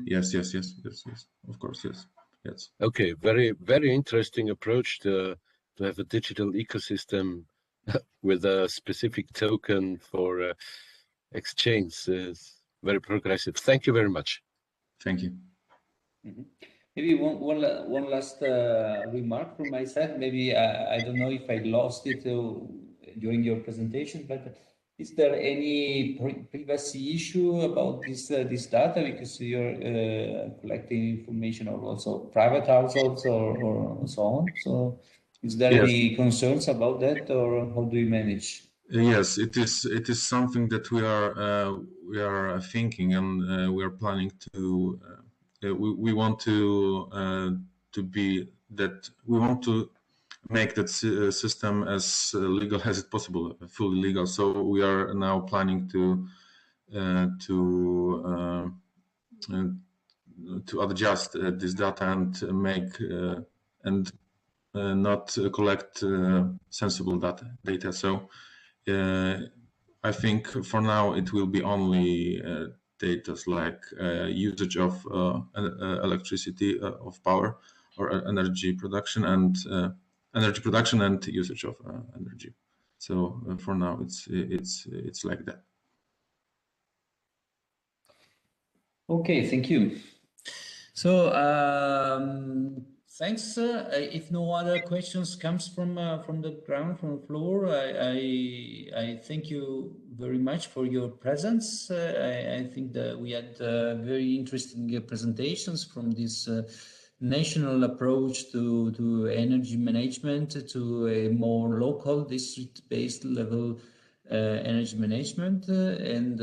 S7: Yes. Of course, yes.
S4: Okay, very interesting approach to have a digital ecosystem with a specific token for exchange. Is very progressive. Thank you very much.
S7: Thank you.
S1: Maybe one last remark from my side. Maybe I don't know if I lost it during your presentation, but is there any privacy issue about this data, because you're collecting information of also private households or so on? So is there any concerns about that, or how do you manage?
S7: Yes, it is something that we are thinking, and we are planning to. We want to make that system as legal as it possible, fully legal. So we are now planning to adjust this data and make and not collect sensible data. So I think for now it will be only data like usage of electricity, of power, or energy production and usage of energy. So for now it's like that.
S1: Okay, thank you. So thanks. If no other questions comes from the ground, from the floor, I thank you very much for your presence. I think that we had very interesting presentations from this national approach to energy management, to a more local district-based level energy management, and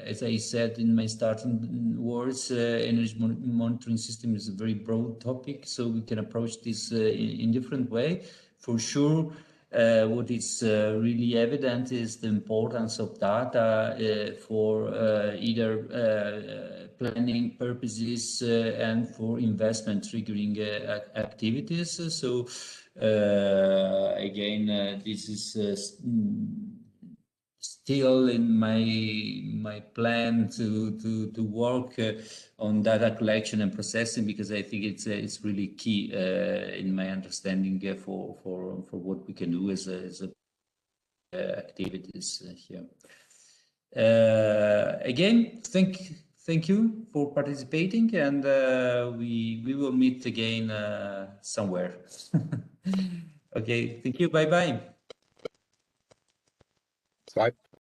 S1: as I said in my starting words, energy monitoring system is a very broad topic, so we can approach this in different way. For sure, what is really evident is the importance of data for either planning purposes and for investment triggering activities. So again, this is still in my plan to work on data collection and processing, because I think it's really key in my understanding for what we can do as activities here. Again, thank you for participating, and we will meet again somewhere. Okay, thank you. Bye bye.
S4: Bye.